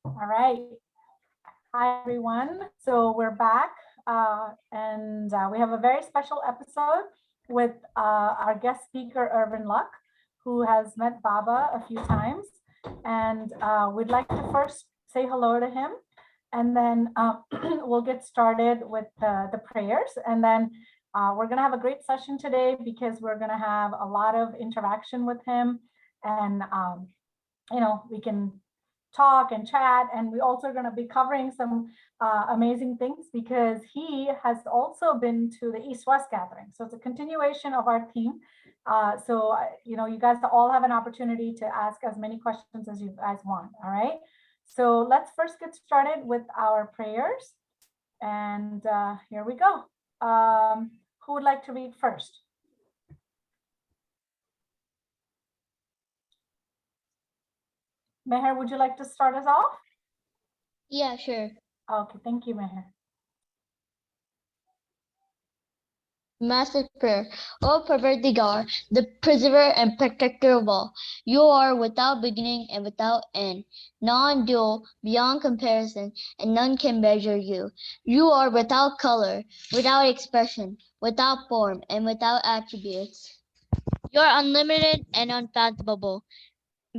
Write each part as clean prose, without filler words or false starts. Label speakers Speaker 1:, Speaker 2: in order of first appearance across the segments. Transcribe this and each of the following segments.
Speaker 1: All right. Hi, everyone. So we're back and we have a very special episode with our guest speaker, Irwin Luck, who has met Baba a few times. And we'd like to first say hello to him. And then we'll get started with the prayers. And then we're going to have a great session today because we're going to have a lot of interaction with him. And, we can talk and chat, and we also are going to be covering some amazing things because he has also been to the East-West gathering. So it's a continuation of our theme. You guys all have an opportunity to ask as many questions as you guys want. All right. So let's first get started with our prayers. And here we go. Who would like to read first? Meher, would you like to start us off?
Speaker 2: Yeah, sure.
Speaker 1: Okay, thank you, Meher.
Speaker 2: Master prayer. O Parvardigar, the preserver and protector of all, you are without beginning and without end, non-dual, beyond comparison, and none can measure you. You are without color, without expression, without form, and without attributes. You are unlimited and unfathomable,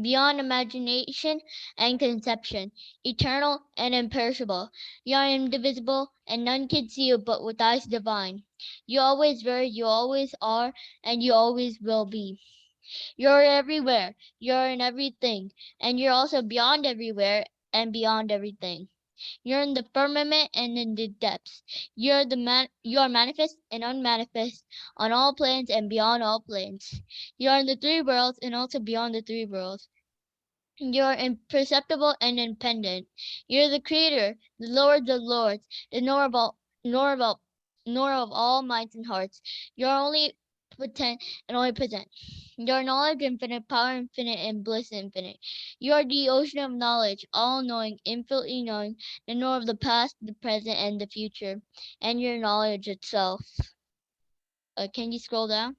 Speaker 2: beyond imagination and conception, eternal and imperishable. You are indivisible, and none can see you but with eyes divine. You always were, you always are, and you always will be. You're everywhere, you're in everything, and you're also beyond everywhere and beyond everything. You're in the firmament and in the depths. You are manifest and unmanifest on all planes and beyond all planes. You are in the three worlds and also beyond the three worlds. You're imperceptible and independent. You're the creator, the Lord of lords, the nor of all, nor of all minds and hearts. You're only potent and only present. Your knowledge infinite, power infinite, and bliss infinite. You are the ocean of knowledge, all knowing, infinitely knowing, the knower of the past, the present, and the future, and your knowledge itself. Can you scroll down?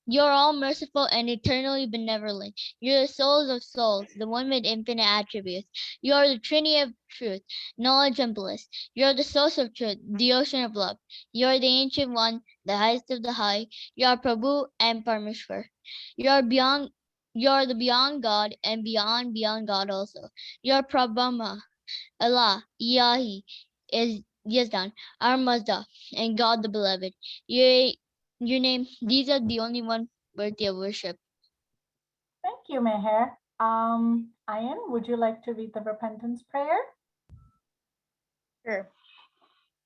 Speaker 2: You're all merciful and eternally benevolent. You're the souls of souls, the one with infinite attributes. You are the Trinity of truth, knowledge, and bliss. You are the source of truth, the ocean of love. You are the ancient one, the highest of the high. You are Prabhu and Parmeshwar. You are beyond. You are the beyond God and beyond God also. You are Prabhama, Allah, Yahi, is Yazdan, our Mazda, and God the Beloved. You your name, these are the only one worthy of worship.
Speaker 1: Thank you, Meher. Ayan, would you like to read the repentance prayer?
Speaker 3: Sure.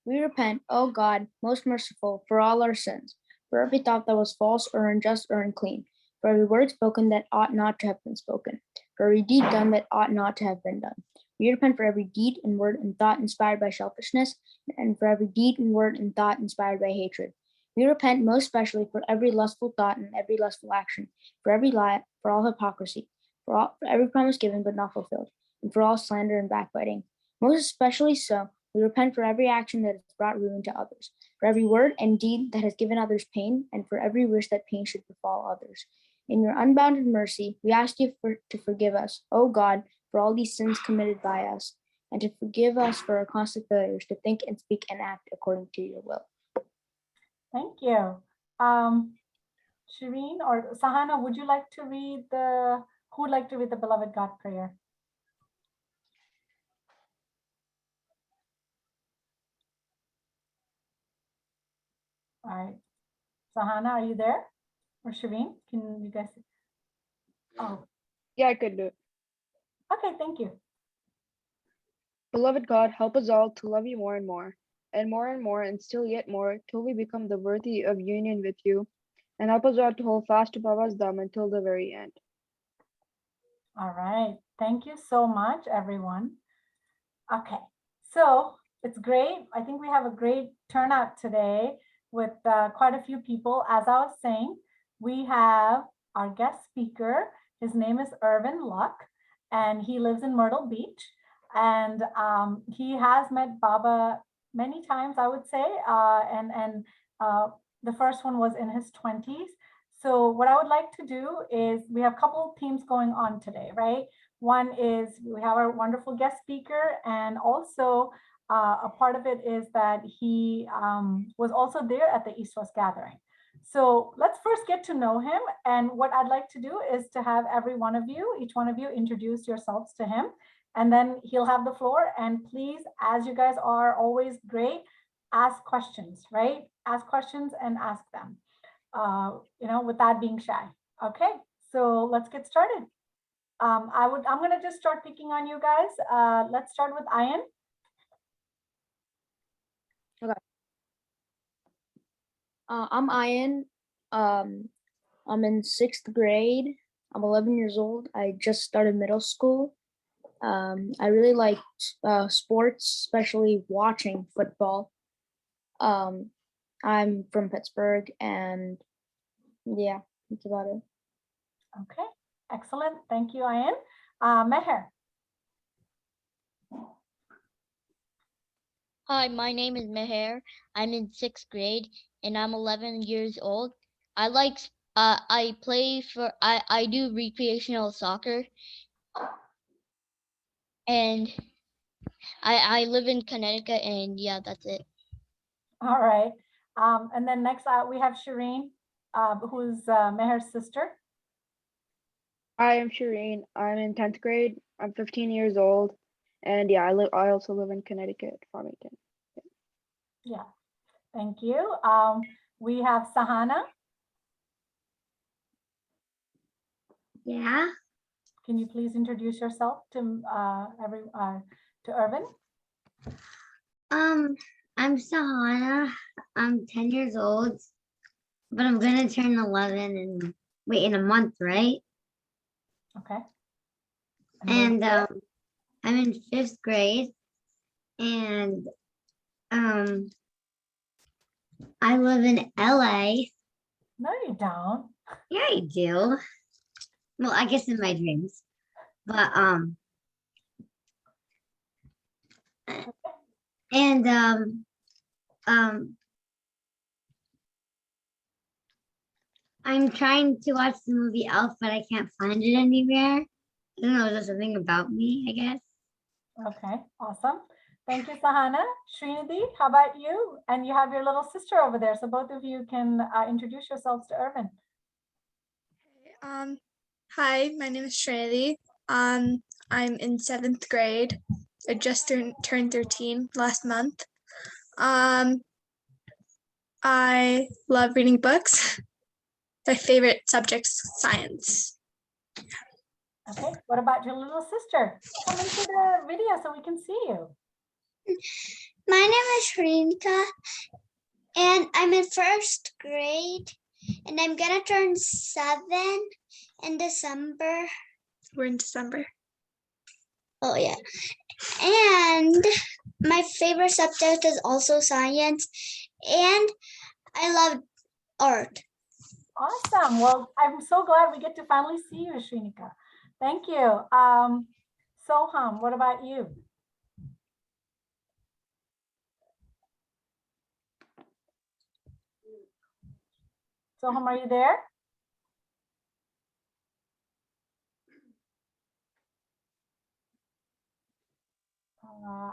Speaker 3: We repent, O God, most merciful, for all our sins, for every thought that was false or unjust or unclean, for every word spoken that ought not to have been spoken, for every deed done that ought not to have been done. We repent for every deed and word and thought inspired by selfishness, and for every deed and word and thought inspired by hatred. We repent most especially for every lustful thought and every lustful action, for every lie, for all hypocrisy, for every promise given but not fulfilled, and for all slander and backbiting. Most especially so, we repent for every action that has brought ruin to others, for every word and deed that has given others pain, and for every wish that pain should befall others. In your unbounded mercy, we ask you to forgive us, O God, for all these sins committed by us, and to forgive us for our constant failures to think and speak and act according to your will.
Speaker 1: Thank you. Shireen or Sahana, would you like to read who would like to read the Beloved God prayer? All right. Sahana, are you there? Or Shireen? Can you guys? Oh,
Speaker 4: Yeah, I could do it.
Speaker 1: okay. Thank you.
Speaker 4: Beloved God, help us all to love you more and more, and still yet more, till we become the worthy of union with you, and help us all to hold fast to Baba's Dham until the very end.
Speaker 1: All right. Thank you so much, everyone. Okay. So it's great. I think we have a great turnout today with quite a few people. As I was saying, we have our guest speaker. His name is Irwin Luck, and he lives in Myrtle Beach. And he has met Baba many times, I would say. And the first one was in his 20s. So what I would like to do is we have a couple themes going on today, right? One is we have our wonderful guest speaker, and also a part of it is that he was also there at the East West Gathering. So let's first get to know him. And what I'd like to do is to have each one of you introduce yourselves to him. And then he'll have the floor. And please, as you guys are always great, ask questions, right? Ask questions and ask them, without being shy. Okay, so let's get started. I'm gonna just start picking on you guys. Let's start with Ian.
Speaker 3: I'm Ian. I'm in 6th grade. I'm 11 years old. I just started middle school. I really like sports, especially watching football. I'm from Pittsburgh, and yeah, that's about it.
Speaker 1: Okay, excellent. Thank you, Ian. Meher.
Speaker 2: Hi, my name is Meher. I'm in 6th grade and I'm 11 years old. I do recreational soccer, and I live in Connecticut, and yeah, that's it.
Speaker 1: All right. And then next we have Shireen, who's Meher's sister.
Speaker 4: I am Shireen. I'm in 10th grade. I'm 15 years old. And yeah, I also live in Connecticut, Farmington.
Speaker 1: Yeah, thank you. We have Sahana.
Speaker 5: Yeah.
Speaker 1: Can you please introduce yourself to Irvin?
Speaker 5: I'm Sahana. I'm 10 years old, but I'm gonna turn 11 in a month, right?
Speaker 1: Okay.
Speaker 5: And I'm in 5th grade, and I live in LA.
Speaker 1: No, you don't.
Speaker 5: Yeah, I do. Well, I guess in my dreams, but and I'm trying to watch the movie Elf, but I can't find it anywhere. I don't know, there's something about me, I guess.
Speaker 1: Okay, awesome. Thank you, Sahana. Srinidhi, how about you? And you have your little sister over there, so both of you can introduce yourselves to Irvin.
Speaker 6: Hi, my name is Srinidhi. I'm in 7th grade. I just turned 13 last month. I love reading books. My favorite subject's science.
Speaker 1: Okay, what about your little sister? Come into the video so we can see you.
Speaker 5: My name is Shrinka, and I'm in 1st grade, and I'm gonna turn 7 in December.
Speaker 6: We're in December.
Speaker 5: Oh yeah. And my favorite subject is also science, and I love art.
Speaker 1: Awesome. Well, I'm so glad we get to finally see you, Shrinika. Thank you. Soham, what about you? Soham, are you there?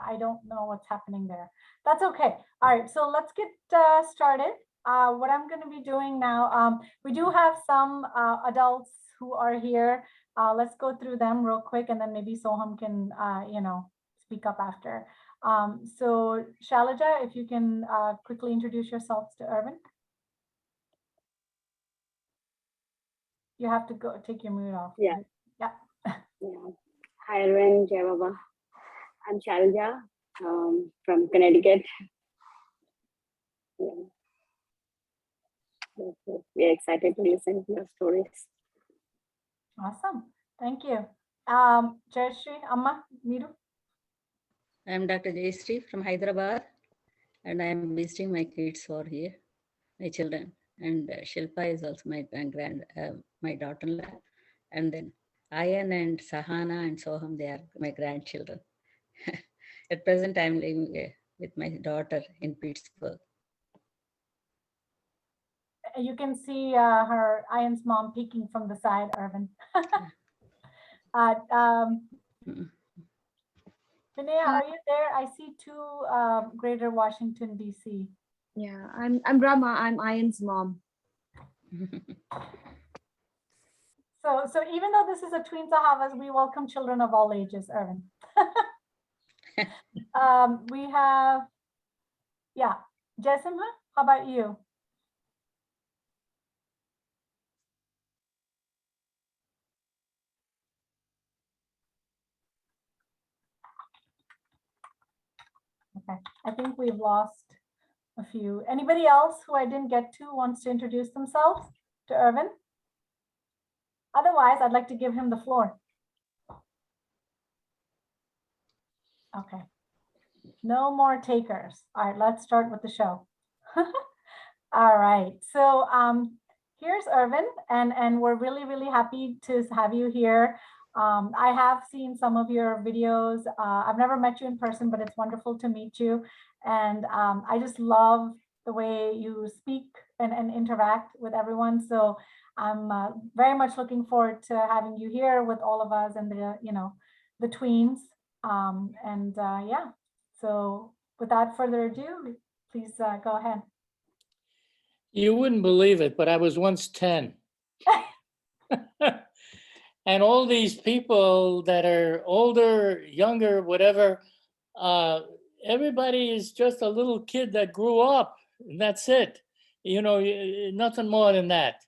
Speaker 1: I don't know what's happening there. That's okay. All right, so let's get started. What I'm going to be doing now, we do have some adults who are here. Let's go through them real quick, and then maybe Soham can, speak up after. So Shalaja, if you can quickly introduce yourselves to Irvin. You have to go take your mute off.
Speaker 7: Yeah.
Speaker 1: Yeah.
Speaker 7: Yeah. Hi, Irwin, Jai Baba. I'm Shalja from Connecticut. Yeah. We're excited to listen to your stories.
Speaker 1: Awesome. Thank you. Jayashree, Amma, Meeru.
Speaker 8: I'm Dr. Jayashree from Hyderabad, and I'm visiting my kids who are here, my children. And Shilpa is also my daughter-in-law. And then Ayan and Sahana and Soham, they are my grandchildren. At present, I'm living with my daughter in Pittsburgh.
Speaker 1: you can see her Ian's mom peeking from the side, Irvin.
Speaker 8: Mm.
Speaker 1: Vinaya, are you there? I see two Greater Washington, D.C.
Speaker 9: Yeah, I'm Rama. I'm Ian's mom.
Speaker 1: So even though this is a Tween Sahavas, we welcome children of all ages, Irvin. We have, yeah, Jesima, how about you? Okay, I think we've lost a few. Anybody else who I didn't get to wants to introduce themselves to Irvin? Otherwise, I'd like to give him the floor. Okay. No more takers. All right, let's start with the show. All right, so here's Irvin, and we're really, really happy to have you here. I have seen some of your videos. I've never met you in person, but it's wonderful to meet you. And I just love the way you speak and interact with everyone. So I'm very much looking forward to having you here with all of us and the tweens. Yeah, so without further ado, please go ahead.
Speaker 10: You wouldn't believe it, but I was once 10. And all these people that are older, younger, whatever, everybody is just a little kid that grew up, and that's it. Nothing more than that.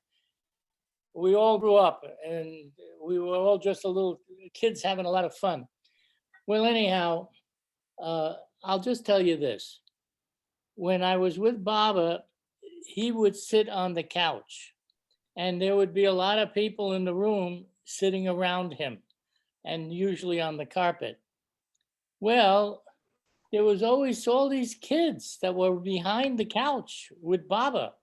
Speaker 10: We all grew up, and we were all just a little kids having a lot of fun. Well, anyhow, I'll just tell you this. When I was with Baba, he would sit on the couch, and there would be a lot of people in the room sitting around him, and usually on the carpet. Well, there was always all these kids that were behind the couch with Baba,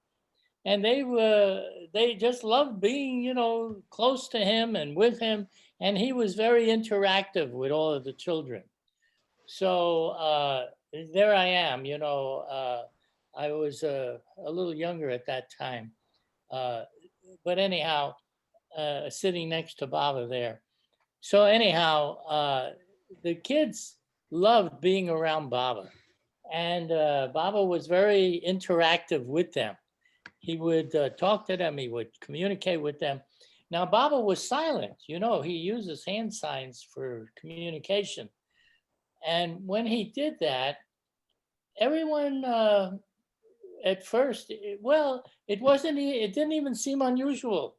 Speaker 10: and they just loved being, close to him and with him, and he was very interactive with all of the children. So there I am, I was a little younger at that time. But anyhow, sitting next to Baba there. So anyhow, the kids loved being around Baba. And Baba was very interactive with them. He would talk to them, he would communicate with them. Now, Baba was silent, he uses hand signs for communication. And when he did that, everyone at first, it didn't even seem unusual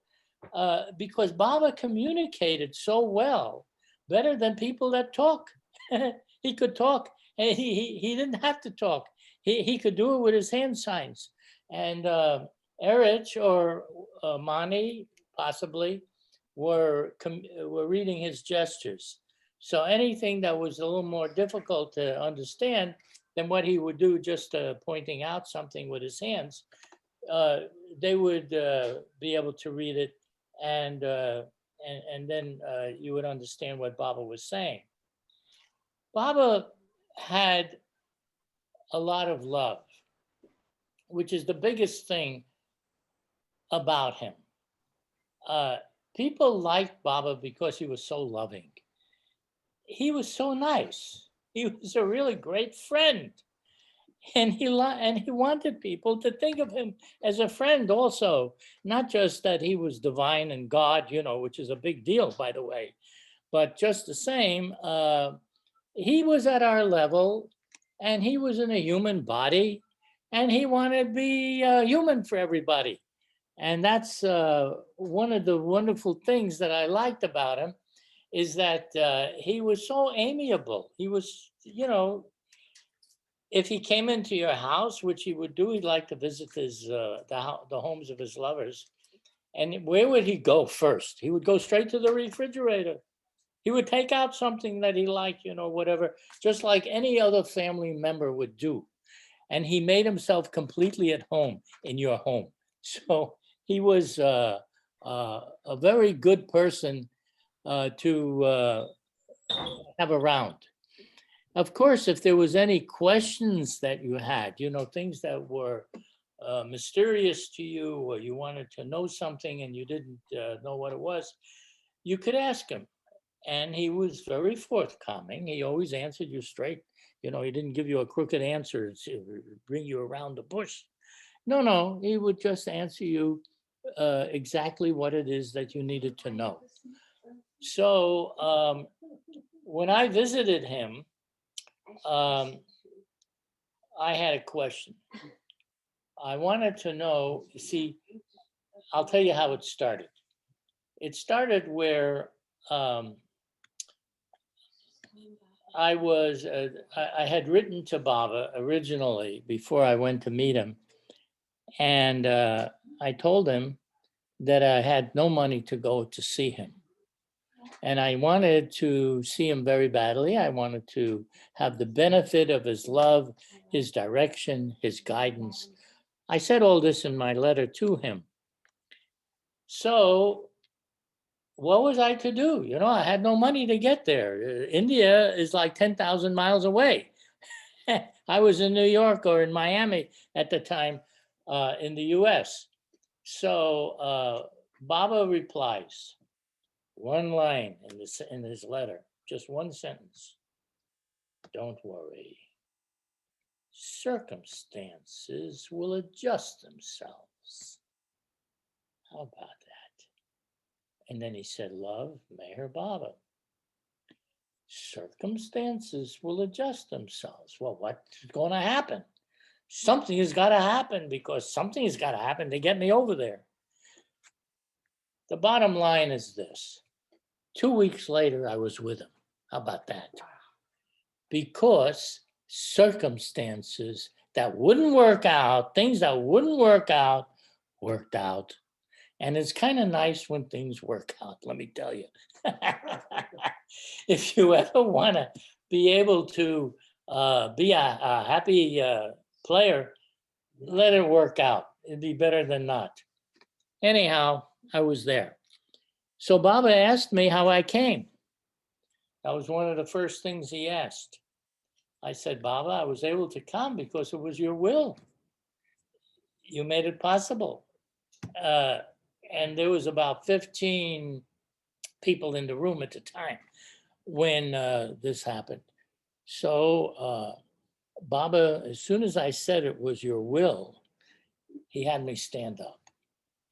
Speaker 10: because Baba communicated so well, better than people that talk. He could talk, and he didn't have to talk. He could do it with his hand signs. And Erich or Mani possibly were reading his gestures. So anything that was a little more difficult to understand than what he would do just pointing out something with his hands, they would be able to read it, and then you would understand what Baba was saying. Baba had a lot of love, which is the biggest thing about him. People liked Baba because he was so loving. He was so nice. He was a really great friend. And he wanted people to think of him as a friend also, not just that he was divine and God, which is a big deal, by the way, but just the same, he was at our level, and he was in a human body, and he wanted to be human for everybody. And that's one of the wonderful things that I liked about him, is that he was so amiable. He was, if he came into your house, which he would do, he'd like to visit the homes of his lovers. And where would he go first? He would go straight to the refrigerator. He would take out something that he liked, whatever, just like any other family member would do. And he made himself completely at home in your home. So he was a very good person to have around. Of course, if there was any questions that you had, things that were mysterious to you, or you wanted to know something and you didn't know what it was, you could ask him. And he was very forthcoming. He always answered you straight. You know, he didn't give you a crooked answer to bring you around the bush. No, he would just answer you exactly what it is that you needed to know. So when I visited him, I had a question. I wanted to know, see, I'll tell you how it started. It started where I had written to Baba originally before I went to meet him. And I told him that I had no money to go to see him. And I wanted to see him very badly. I wanted to have the benefit of his love, his direction, his guidance. I said all this in my letter to him. So what was I to do? You know, I had no money to get there. India is like 10,000 miles away. I was in New York or in Miami at the time in the US. So Baba replies, one line in his letter, just one sentence. Don't worry. Circumstances will adjust themselves. How about that? And then he said, love, Meher Baba. Circumstances will adjust themselves. Well, what's going to happen? Something has got to happen, because something has got to happen to get me over there. The bottom line is this. 2 weeks later, I was with him. How about that? Because circumstances that wouldn't work out, things that wouldn't work out, worked out. And it's kind of nice when things work out, let me tell you. If you ever want to be able to be a happy player, let it work out. It'd be better than not. Anyhow, I was there. So Baba asked me how I came. That was one of the first things he asked. I said, Baba, I was able to come because it was your will. You made it possible. And there was about 15 people in the room at the time when this happened. So Baba, as soon as I said it was your will, he had me stand up.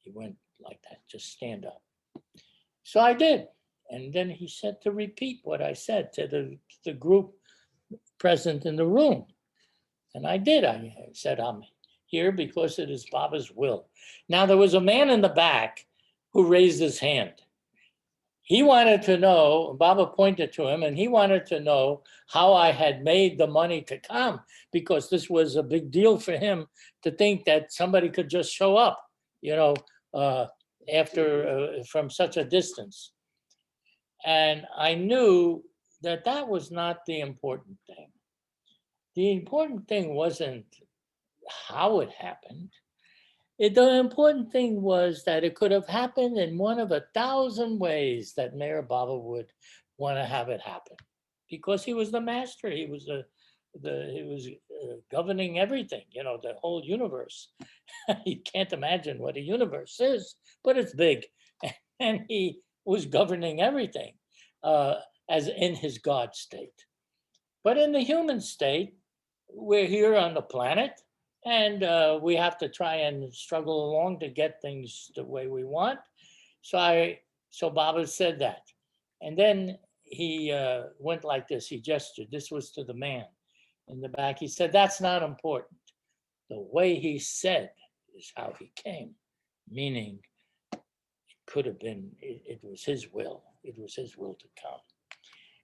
Speaker 10: He went like that, just stand up. So I did. And then he said to repeat what I said to the group present in the room. And I did. I said, I'm here because it is Baba's will. Now, there was a man in the back who raised his hand. He wanted to know, Baba pointed to him, and he wanted to know how I had made the money to come, because this was a big deal for him to think that somebody could just show up, you know, from such a distance. And I knew that that was not the important thing. The important thing wasn't how it happened. The important thing was that it could have happened in one of 1,000 ways that Meher Baba would want to have it happen, because he was the master. He was governing everything, you know, the whole universe. You can't imagine what a universe is, but it's big, and he was governing everything as in his God state. But in the human state, we're here on the planet, and we have to try and struggle along to get things the way we want. So Baba said that. And then he went like this, he gestured, this was to the man in the back. He said, that's not important. The way he said is how he came, meaning it could have been, it was his will. It was his will to come.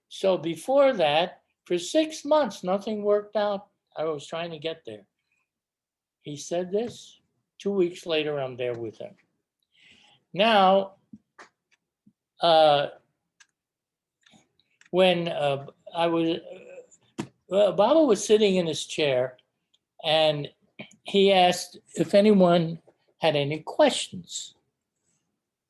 Speaker 10: So before that, for 6 months, nothing worked out. I was trying to get there. He said this. 2 weeks later, I'm there with him. Now, when Baba was sitting in his chair, and he asked if anyone had any questions.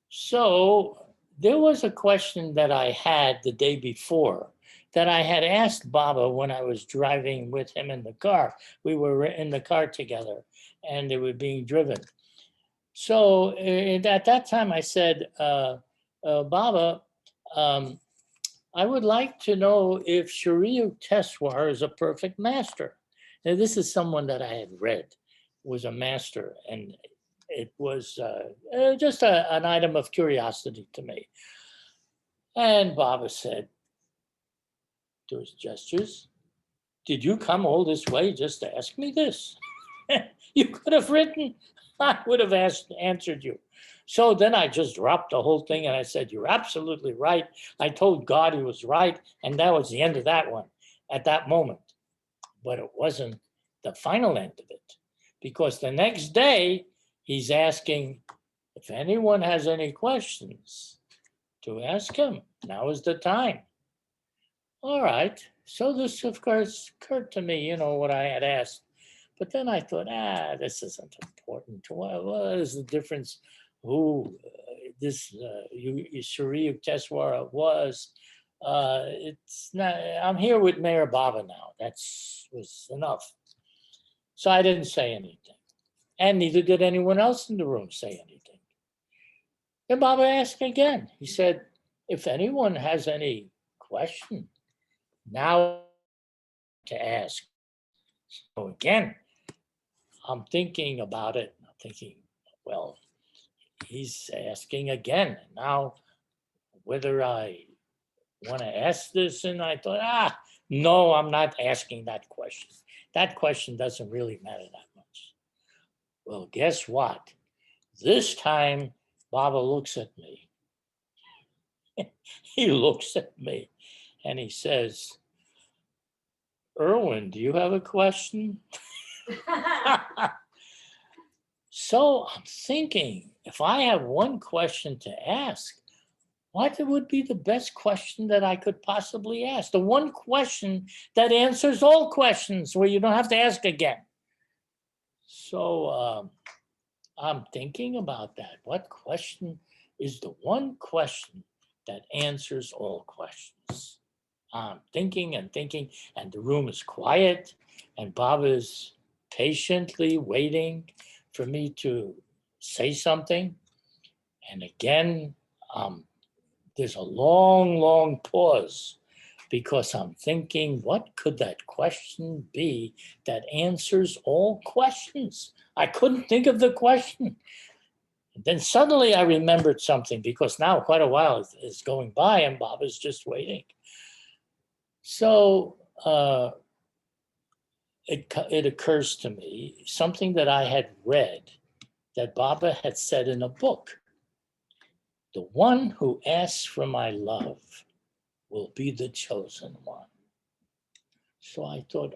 Speaker 10: So there was a question that I had the day before that I had asked Baba when I was driving with him in the car. We were in the car together. and they were being driven. So at that time I said, Baba, I would like to know if Shri Yukteswar is a perfect master. Now, this is someone that I had read was a master, and it was just an item of curiosity to me. And Baba said, to his gestures, did you come all this way just to ask me this? You could have written, I would have answered you. So then I just dropped the whole thing and I said, you're absolutely right. I told God he was right. And that was the end of that one at that moment. But it wasn't the final end of it, because the next day he's asking if anyone has any questions to ask him. Now is the time. All right. So this, of course, occurred to me, what I had asked. But then I thought, this isn't important. What is the difference who this Shri Yukteswar was? It's not. I'm here with Mayor Baba now. Was enough. So I didn't say anything, and neither did anyone else in the room say anything. Then Baba asked again. He said, "If anyone has any question, now to ask." So again, I'm thinking about it. I'm thinking, well, he's asking again. Now, whether I want to ask this, and I thought, no, I'm not asking that question. That question doesn't really matter that much. Well, guess what? This time, Baba looks at me. He looks at me and he says, Irwin, do you have a question? So I'm thinking, if I have one question to ask, what would be the best question that I could possibly ask? The one question that answers all questions, where you don't have to ask again. So I'm thinking about that. What question is the one question that answers all questions? I'm thinking and thinking, and the room is quiet, and Baba is patiently waiting for me to say something. And again, there's a long, long pause, because I'm thinking, what could that question be that answers all questions? I couldn't think of the question. And then suddenly I remembered something, because now quite a while is going by and Baba's just waiting. So it occurs to me something that I had read that Baba had said in a book. The one who asks for my love will be the chosen one. So I thought,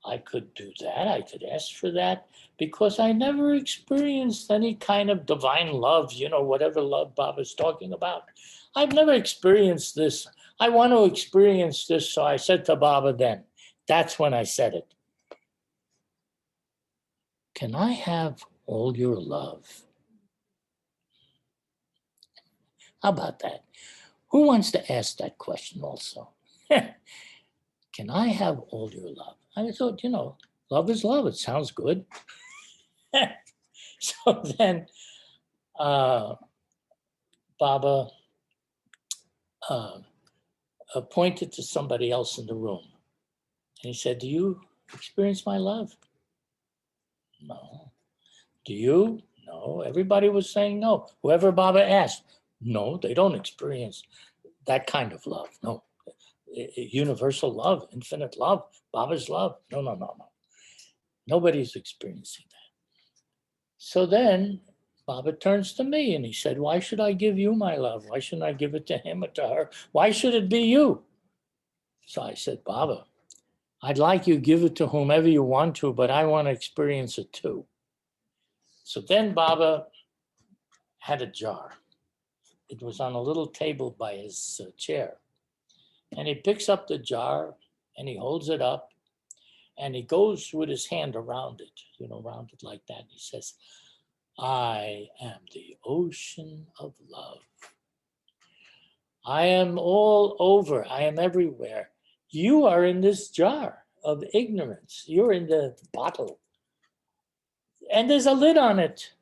Speaker 10: I could do that. I could ask for that, because I never experienced any kind of divine love, whatever love Baba's talking about. I've never experienced this. I want to experience this. So I said to Baba then, that's when I said it. Can I have all your love? How about that? Who wants to ask that question also? Can I have all your love? I thought, love is love. It sounds good. So then Baba pointed to somebody else in the room. And he said, do you experience my love? No. Do you? No. Everybody was saying no. Whoever Baba asked, no, they don't experience that kind of love. No. Universal love, infinite love, Baba's love. No. Nobody's experiencing that. So then Baba turns to me and he said, why should I give you my love? Why shouldn't I give it to him or to her? Why should it be you? So I said, Baba, I'd like you to give it to whomever you want to, but I want to experience it too. So then Baba had a jar. It was on a little table by his chair. And he picks up the jar and he holds it up and he goes with his hand around it, around it like that. He says, I am the ocean of love. I am all over. I am everywhere. You are in this jar of ignorance. You're in the bottle And there's a lid on it.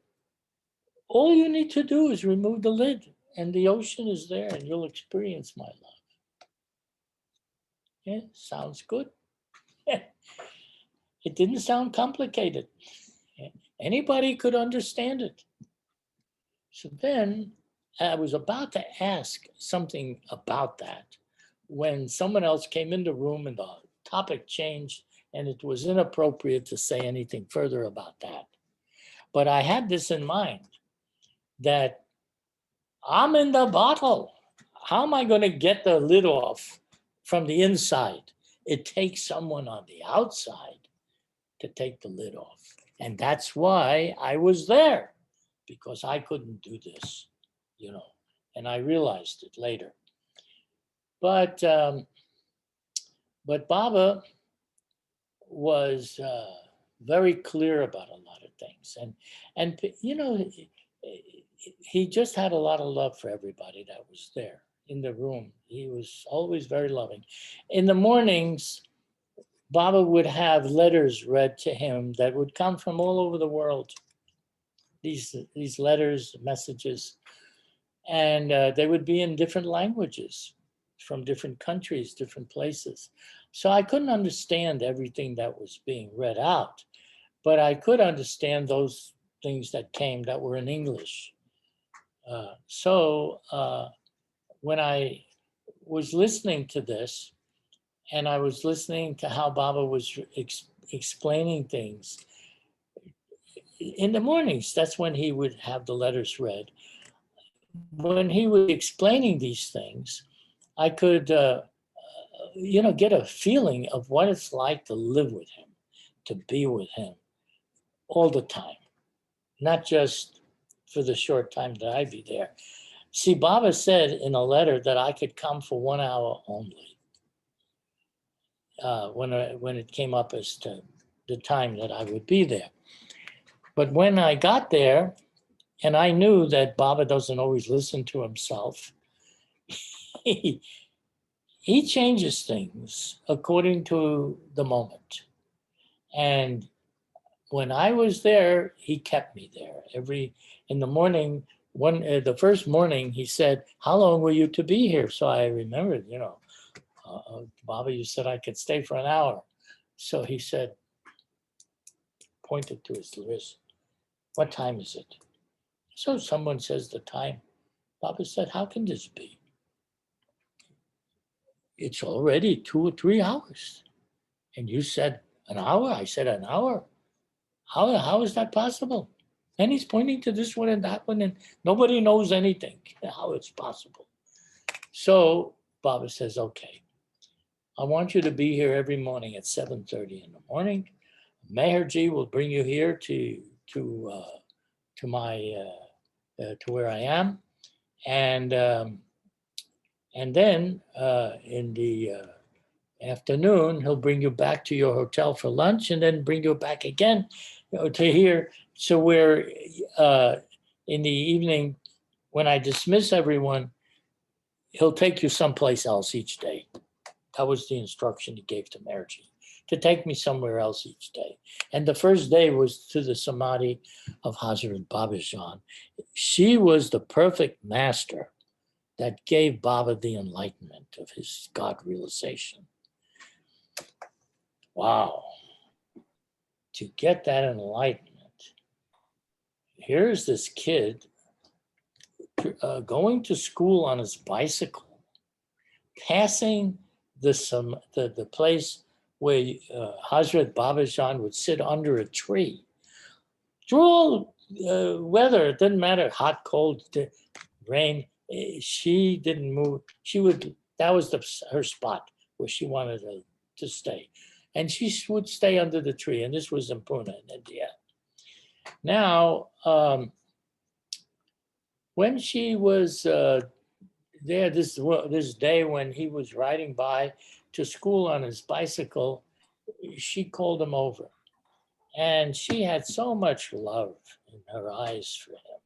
Speaker 10: All you need to do is remove the lid, and the ocean is there, and you'll experience my love. Yeah, sounds good. It didn't sound complicated. Anybody could understand it. So then I was about to ask something about that when someone else came in the room and the topic changed, and it was inappropriate to say anything further about that. But I had this in mind, that I'm in the bottle. How am I going to get the lid off from the inside? It takes someone on the outside to take the lid off. And that's why I was there, because I couldn't do this, you know, and I realized it later. But Baba was very clear about a lot of things. And you know, he just had a lot of love for everybody that was there in the room. He was always very loving. In the mornings, Baba would have letters read to him that would come from all over the world. These letters, messages, and they would be in different languages from different countries, different places. So I couldn't understand everything that was being read out, but I could understand those things that came that were in English. So when I was listening to this, and I was listening to how Baba was explaining things, in the mornings, that's when he would have the letters read. When he was explaining these things, I could, you know, get a feeling of what it's like to live with him, to be with him all the time, not just for the short time that I'd be there. See, Baba said in a letter that I could come for 1 hour only when it came up as to the time that I would be there. But when I got there, and I knew that Baba doesn't always listen to himself, he changes things according to the moment. And when I was there, he kept me there. In the morning, the first morning, he said, "How long were you to be here?" So I remembered, you know, Baba, you said I could stay for an hour. So he said, pointed to his wrist, "What time is it?" So someone says the time. Baba said, "How can this be? It's already 2 or 3 hours. And you said an hour?" I said, "An hour? How is that possible?" And he's pointing to this one and that one, and nobody knows anything, how it's possible. So Baba says, "Okay, I want you to be here every morning at 7:30 in the morning. Meherji will bring you here to where I am, and then in the afternoon he'll bring you back to your hotel for lunch, and then bring you back again to here. So we're in the evening, when I dismiss everyone, he'll take you someplace else each day." That was the instruction he gave to Meherji, to take me somewhere else each day. And the first day was to the Samadhi of Hazrat Babajan. She was the perfect master that gave Baba the enlightenment of his God realization. Wow. To get that enlightenment, here's this kid going to school on his bicycle, passing the place where Hazrat Babajan would sit under a tree. Through all weather, it didn't matter, hot, cold, rain, she didn't move. That was her spot where she wanted to stay. And she would stay under the tree, and this was in Pune, in India. Now, when she was there this day when he was riding by to school on his bicycle, she called him over. And she had so much love in her eyes for him.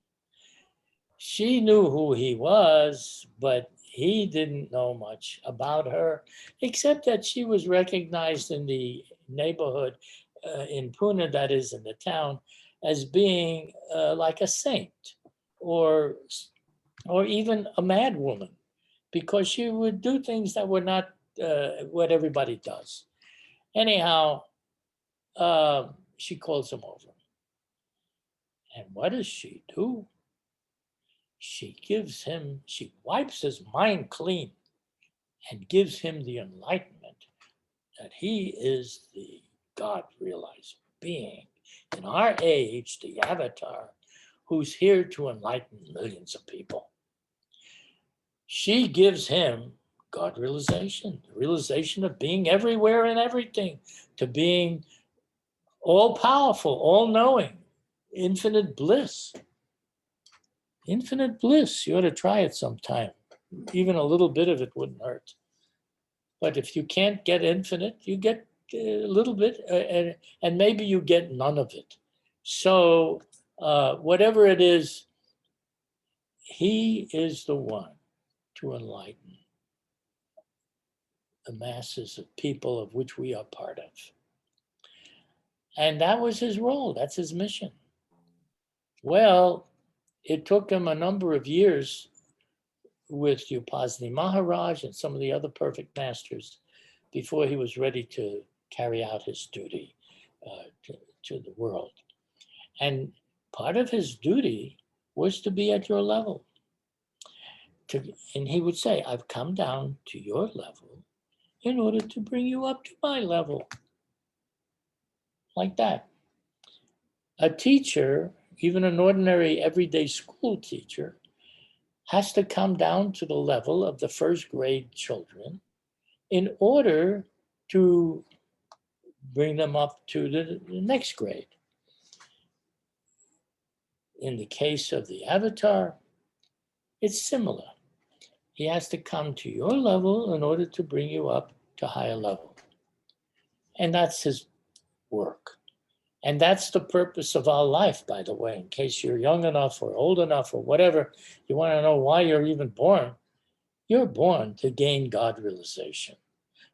Speaker 10: She knew who he was, but he didn't know much about her, except that she was recognized in the neighborhood in Pune, that is in the town, as being like a saint or even a mad woman, because she would do things that were not what everybody does. Anyhow, she calls him over. And what does she do? She wipes his mind clean and gives him the enlightenment that he is the God-realized being in our age, the avatar, who's here to enlighten millions of people. She gives him God realization, the realization of being everywhere and everything, to being all powerful, all knowing, infinite bliss. Infinite bliss. You ought to try it sometime. Even a little bit of it wouldn't hurt. But if you can't get infinite, you get a little bit, and maybe you get none of it. So whatever it is, he is the one to enlighten the masses of people of which we are part of. And that was his role. That's his mission. Well, it took him a number of years with Upasani Maharaj and some of the other perfect masters before he was ready to carry out his duty to the world. And part of his duty was to be at your level. And he would say, I've come down to your level in order to bring you up to my level. Like that. A teacher, even an ordinary everyday school teacher, has to come down to the level of the first grade children in order to bring them up to the next grade. In the case of the avatar, it's similar. He has to come to your level in order to bring you up to higher level. And that's his work. And that's the purpose of our life, by the way, in case you're young enough or old enough or whatever, you want to know why you're even born. You're born to gain God realization.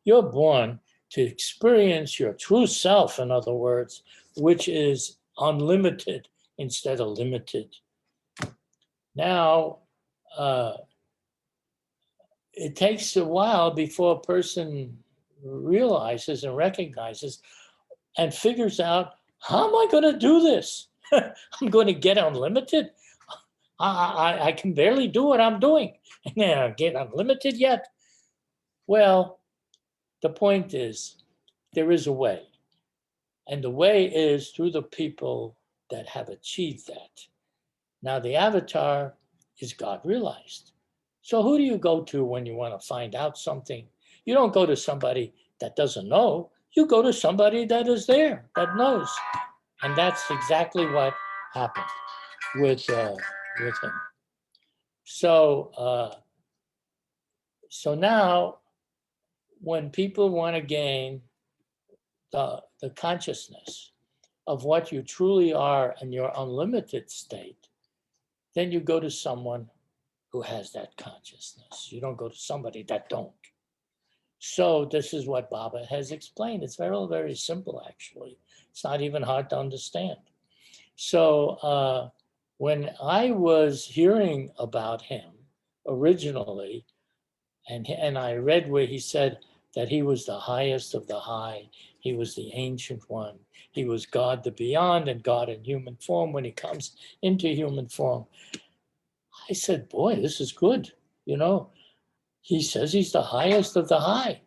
Speaker 10: You're born to experience your true self, in other words, which is unlimited instead of limited. Now, it takes a while before a person realizes and recognizes and figures out, how am I going to do this? I'm going to get unlimited? I can barely do what I'm doing. And then I get unlimited yet? Well, the point is, there is a way. And the way is through the people that have achieved that. Now, the avatar is God realized. So who do you go to when you want to find out something? You don't go to somebody that doesn't know. You go to somebody that is there, that knows. And that's exactly what happened with him. So, so now, when people want to gain the consciousness of what you truly are in your unlimited state, then you go to someone who has that consciousness. You don't go to somebody that don't. So this is what Baba has explained. It's very, very simple, actually. It's not even hard to understand. So when I was hearing about him originally, and I read where he said that he was the highest of the high, he was the ancient one, he was God the beyond and God in human form when he comes into human form. I said, boy, this is good. You know, he says he's the highest of the high.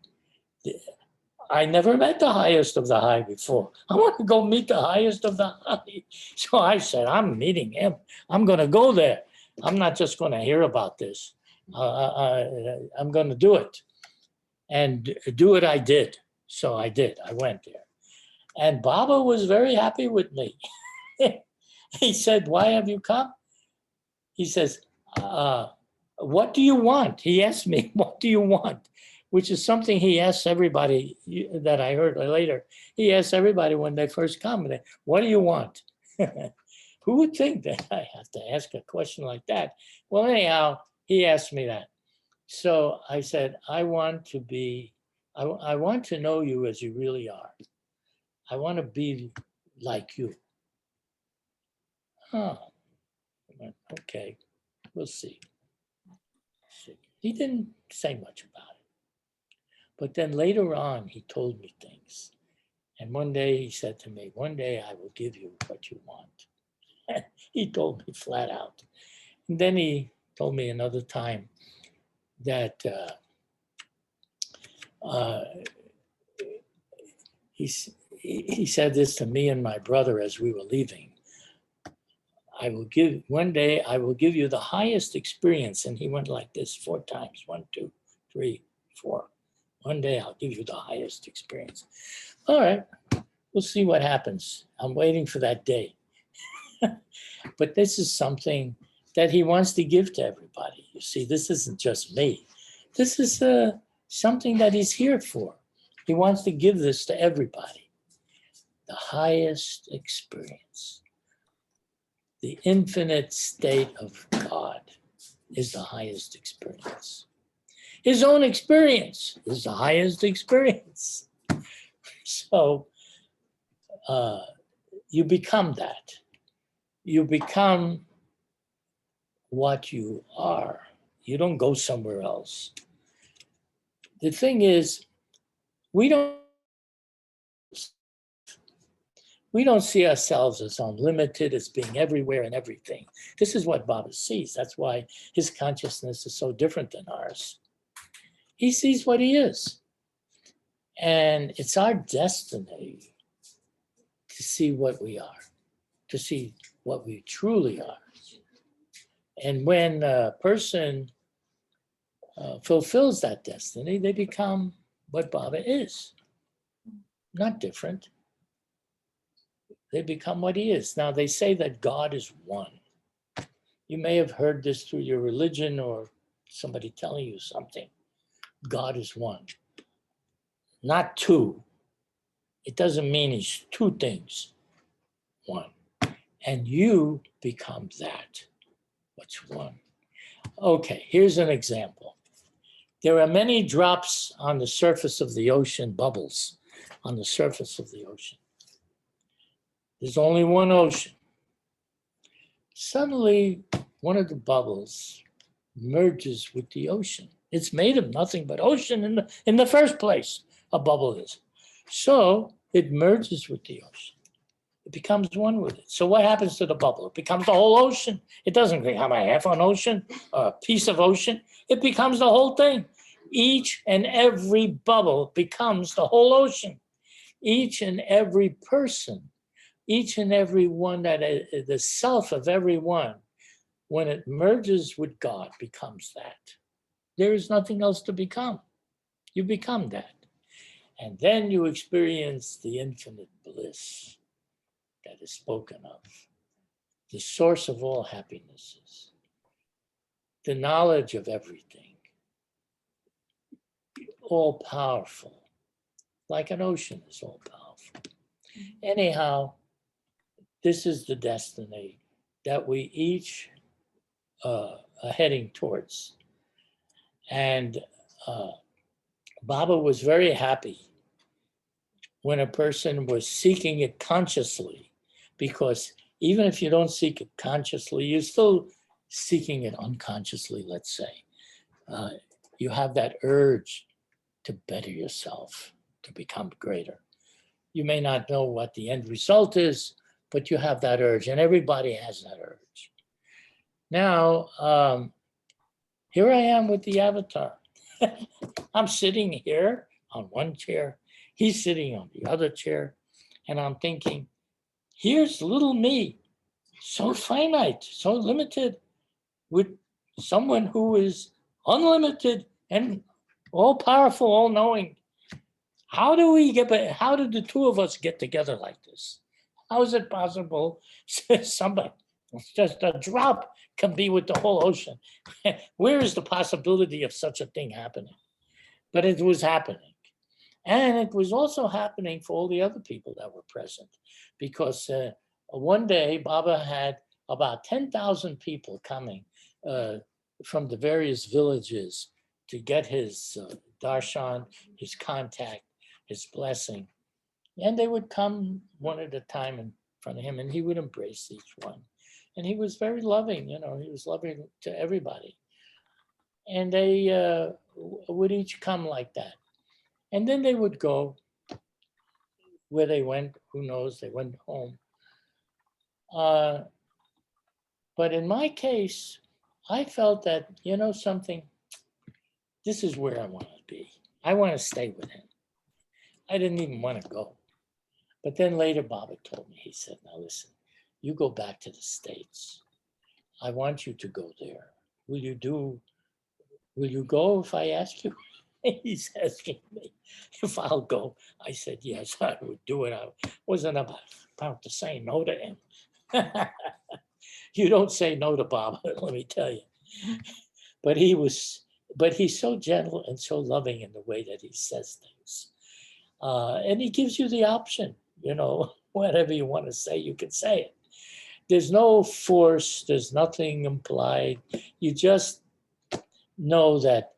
Speaker 10: I never met the highest of the high before. I want to go meet the highest of the high. So I said, I'm meeting him. I'm going to go there. I'm not just going to hear about this. I'm going to do it. And do it I did. So I did. I went there. And Baba was very happy with me. He said, why have you come? He says, what do you want? He asked me, what do you want? Which is something he asks everybody that I heard later. He asks everybody when they first come, what do you want? Who would think that I have to ask a question like that? Well, anyhow, he asked me that. So I said, I want to know you as you really are. I want to be like you. Oh, okay, we'll see. He didn't say much about it. But then later on, he told me things. And one day he said to me, one day I will give you what you want. He told me flat out. And then he told me another time that he said this to me and my brother as we were leaving. One day I will give you the highest experience. And he went like this 4 times, 1, 2, 3, 4. One day I'll give you the highest experience. All right, we'll see what happens. I'm waiting for that day. But this is something that he wants to give to everybody. You see, this isn't just me. This is something that he's here for. He wants to give this to everybody. The highest experience. The infinite state of God is the highest experience. His own experience is the highest experience. So you become that. You become what you are. You don't go somewhere else. The thing is, we don't see ourselves as unlimited, as being everywhere and everything. This is what Baba sees. That's why his consciousness is so different than ours. He sees what he is. And it's our destiny to see what we are, to see what we truly are. And when a person fulfills that destiny, they become what Baba is. Not different. They become what he is. Now, they say that God is one. You may have heard this through your religion or somebody telling you something. God is one, not two. It doesn't mean he's two things, one. And you become that, what's one. Okay, here's an example. There are many drops on the surface of the ocean, bubbles on the surface of the ocean. There's only one ocean. Suddenly, one of the bubbles merges with the ocean. It's made of nothing but ocean in the first place, a bubble is. So it merges with the ocean. It becomes one with it. So what happens to the bubble? It becomes the whole ocean. It doesn't become a half an ocean, a piece of ocean. It becomes the whole thing. Each and every bubble becomes the whole ocean. Each and every person, each and every one, the self of everyone, when it merges with God, becomes that. There is nothing else to become. You become that. And then you experience the infinite bliss that is spoken of, the source of all happinesses, the knowledge of everything, all powerful, like an ocean is all powerful. Anyhow, this is the destiny that we each are heading towards. And Baba was very happy when a person was seeking it consciously, because even if you don't seek it consciously, you're still seeking it unconsciously, let's say. You have that urge to better yourself, to become greater. You may not know what the end result is, but you have that urge, and everybody has that urge. Now, here I am with the avatar. I'm sitting here on one chair, he's sitting on the other chair, and I'm thinking, here's little me, so finite, so limited, with someone who is unlimited and all powerful, all knowing. How did the two of us get together like this? How is it possible somebody, just a drop, can be with the whole ocean? Where is the possibility of such a thing happening? But it was happening. And it was also happening for all the other people that were present, because one day Baba had about 10,000 people coming from the various villages to get his darshan, his contact, his blessing. And they would come one at a time in front of him, and he would embrace each one. and he was very loving, you know, he was loving to everybody. And they would each come like that. And then they would go where they went, who knows, they went home. But in my case, I felt that, you know something, this is where I want to be. I want to stay with him. I didn't even want to go. But then later, Baba told me, he said, now listen, you go back to the States. I want you to go there. Will you go if I ask you? He's asking me if I'll go. I said, yes, I would do it. I wasn't about to say no to him. You don't say no to Baba, let me tell you. But he's so gentle and so loving in the way that he says things. And he gives you the option, you know, whatever you want to say, you can say it. There's no force, there's nothing implied. You just know that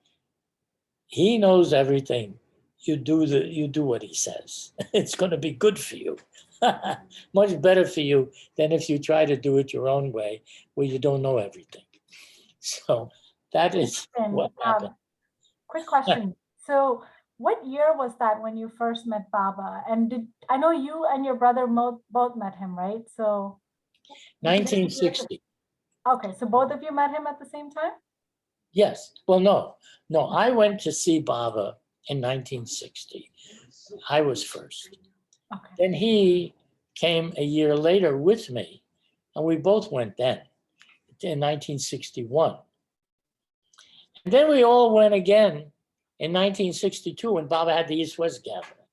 Speaker 10: he knows everything. You do what he says. It's going to be good for you. Much better for you than if you try to do it your own way, where you don't know everything. So that is what happened.
Speaker 1: Quick question. So what year was that when you first met Baba? And I know you and your brother both met him, right? So
Speaker 10: 1960.
Speaker 1: Okay, so both of you met him at the same time?
Speaker 10: Yes. Well, no. I went to see Baba in 1960. I was first.
Speaker 1: Okay.
Speaker 10: Then he came a year later with me, and we both went then in 1961. And then we all went again in 1962 when Baba had the East-West gathering.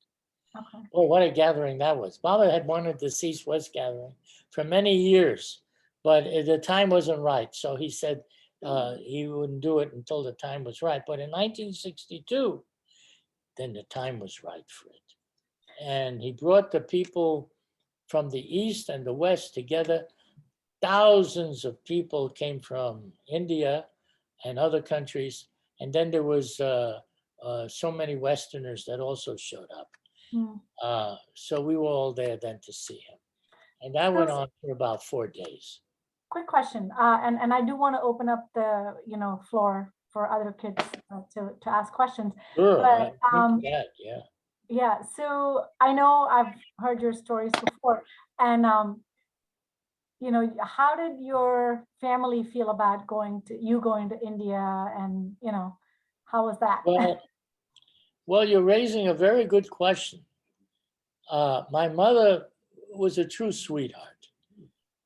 Speaker 1: Okay.
Speaker 10: Oh, what a gathering that was. Baba had wanted this East-West gathering for many years, but the time wasn't right. So he said he wouldn't do it until the time was right. But in 1962, then the time was right for it. And he brought the people from the East and the West together. Thousands of people came from India and other countries. And then there was so many Westerners that also showed up. So we were all there then to see him. And that went on for about 4 days.
Speaker 1: Quick question, and I do want to open up the floor for other kids to ask questions.
Speaker 10: Sure,
Speaker 1: But,
Speaker 10: yeah.
Speaker 1: Yeah, so I know I've heard your stories before, and how did your family feel about going to India, and how was that?
Speaker 10: Well, you're raising a very good question. My mother was a true sweetheart.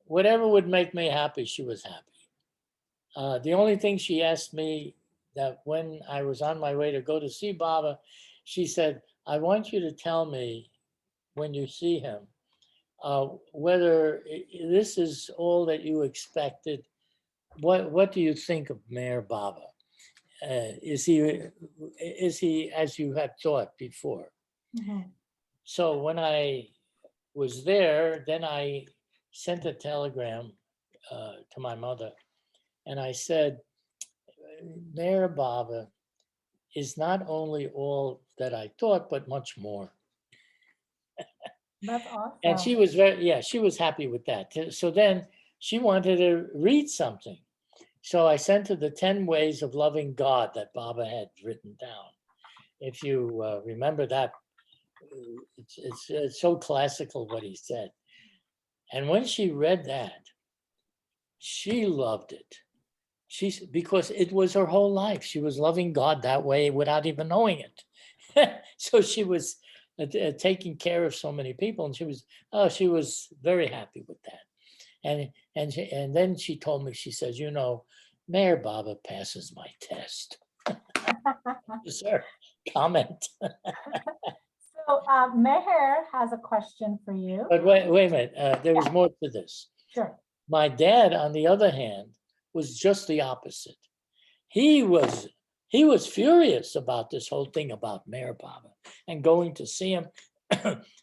Speaker 10: Whatever would make me happy, she was happy. The only thing she asked me that when I was on my way to go to see Baba, she said, I want you to tell me when you see him, whether this is all that you expected. What do you think of Mayor Baba? Is he as you had thought before?
Speaker 1: Mm-hmm.
Speaker 10: So when I was there, then I sent a telegram to my mother, and I said, Mayor Baba is not only all that I thought, but much more.
Speaker 1: That's awesome.
Speaker 10: And she was she was happy with that. So then she wanted to read something. So I sent her the 10 ways of loving God that Baba had written down. If you remember that, it's so classical what he said. And when she read that, she loved it. Because it was her whole life. She was loving God that way without even knowing it. So she was taking care of so many people, and she was very happy with that. And then she told me, she says, Mayor Baba passes my test. Is her comment.
Speaker 1: So Meher has a question for you.
Speaker 10: But wait a minute, there was more to this.
Speaker 1: Sure.
Speaker 10: My dad, on the other hand, was just the opposite. He was furious about this whole thing about Mayor Baba and going to see him.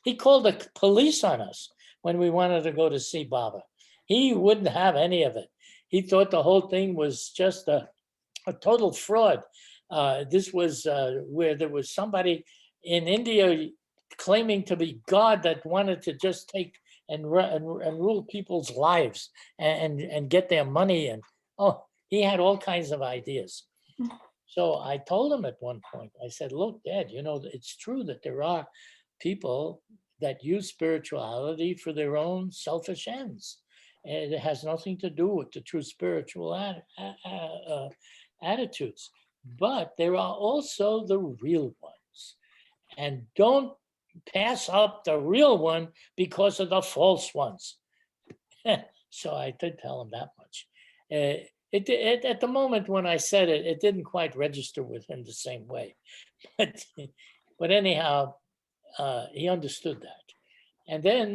Speaker 10: He called the police on us when we wanted to go to see Baba. He wouldn't have any of it. He thought the whole thing was just a total fraud. This was where there was somebody in India claiming to be God that wanted to just take and rule people's lives and get their money. And oh, he had all kinds of ideas. So I told him at one point, I said, look, Dad, you know, it's true that there are people that use spirituality for their own selfish ends. And it has nothing to do with the true spiritual attitudes. But there are also the real ones. And don't pass up the real one because of the false ones. So I did tell him that much. At the moment when I said it, it didn't quite register with him the same way. But anyhow, he understood that. And then,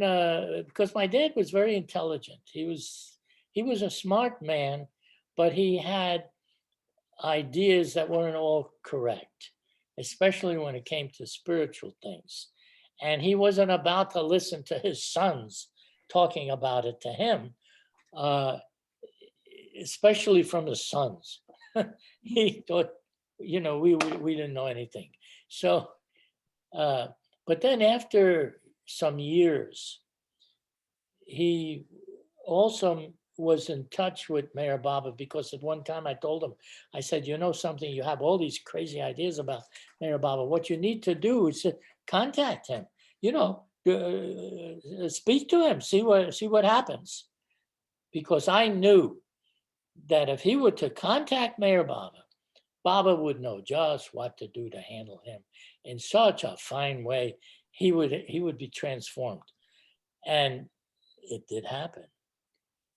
Speaker 10: because my dad was very intelligent, he was a smart man, but he had ideas that weren't all correct, especially when it came to spiritual things. And he wasn't about to listen to his sons talking about it to him, especially from the sons. He thought, you know, we didn't know anything. So, but then after some years, he also was in touch with Mayor Baba, because at one time I told him, I said, you know something, you have all these crazy ideas about Mayor Baba. What you need to do is to contact him, you know, speak to him, see what happens. Because I knew that if he were to contact Mayor Baba, Baba would know just what to do to handle him in such a fine way. He would be transformed. And it did happen.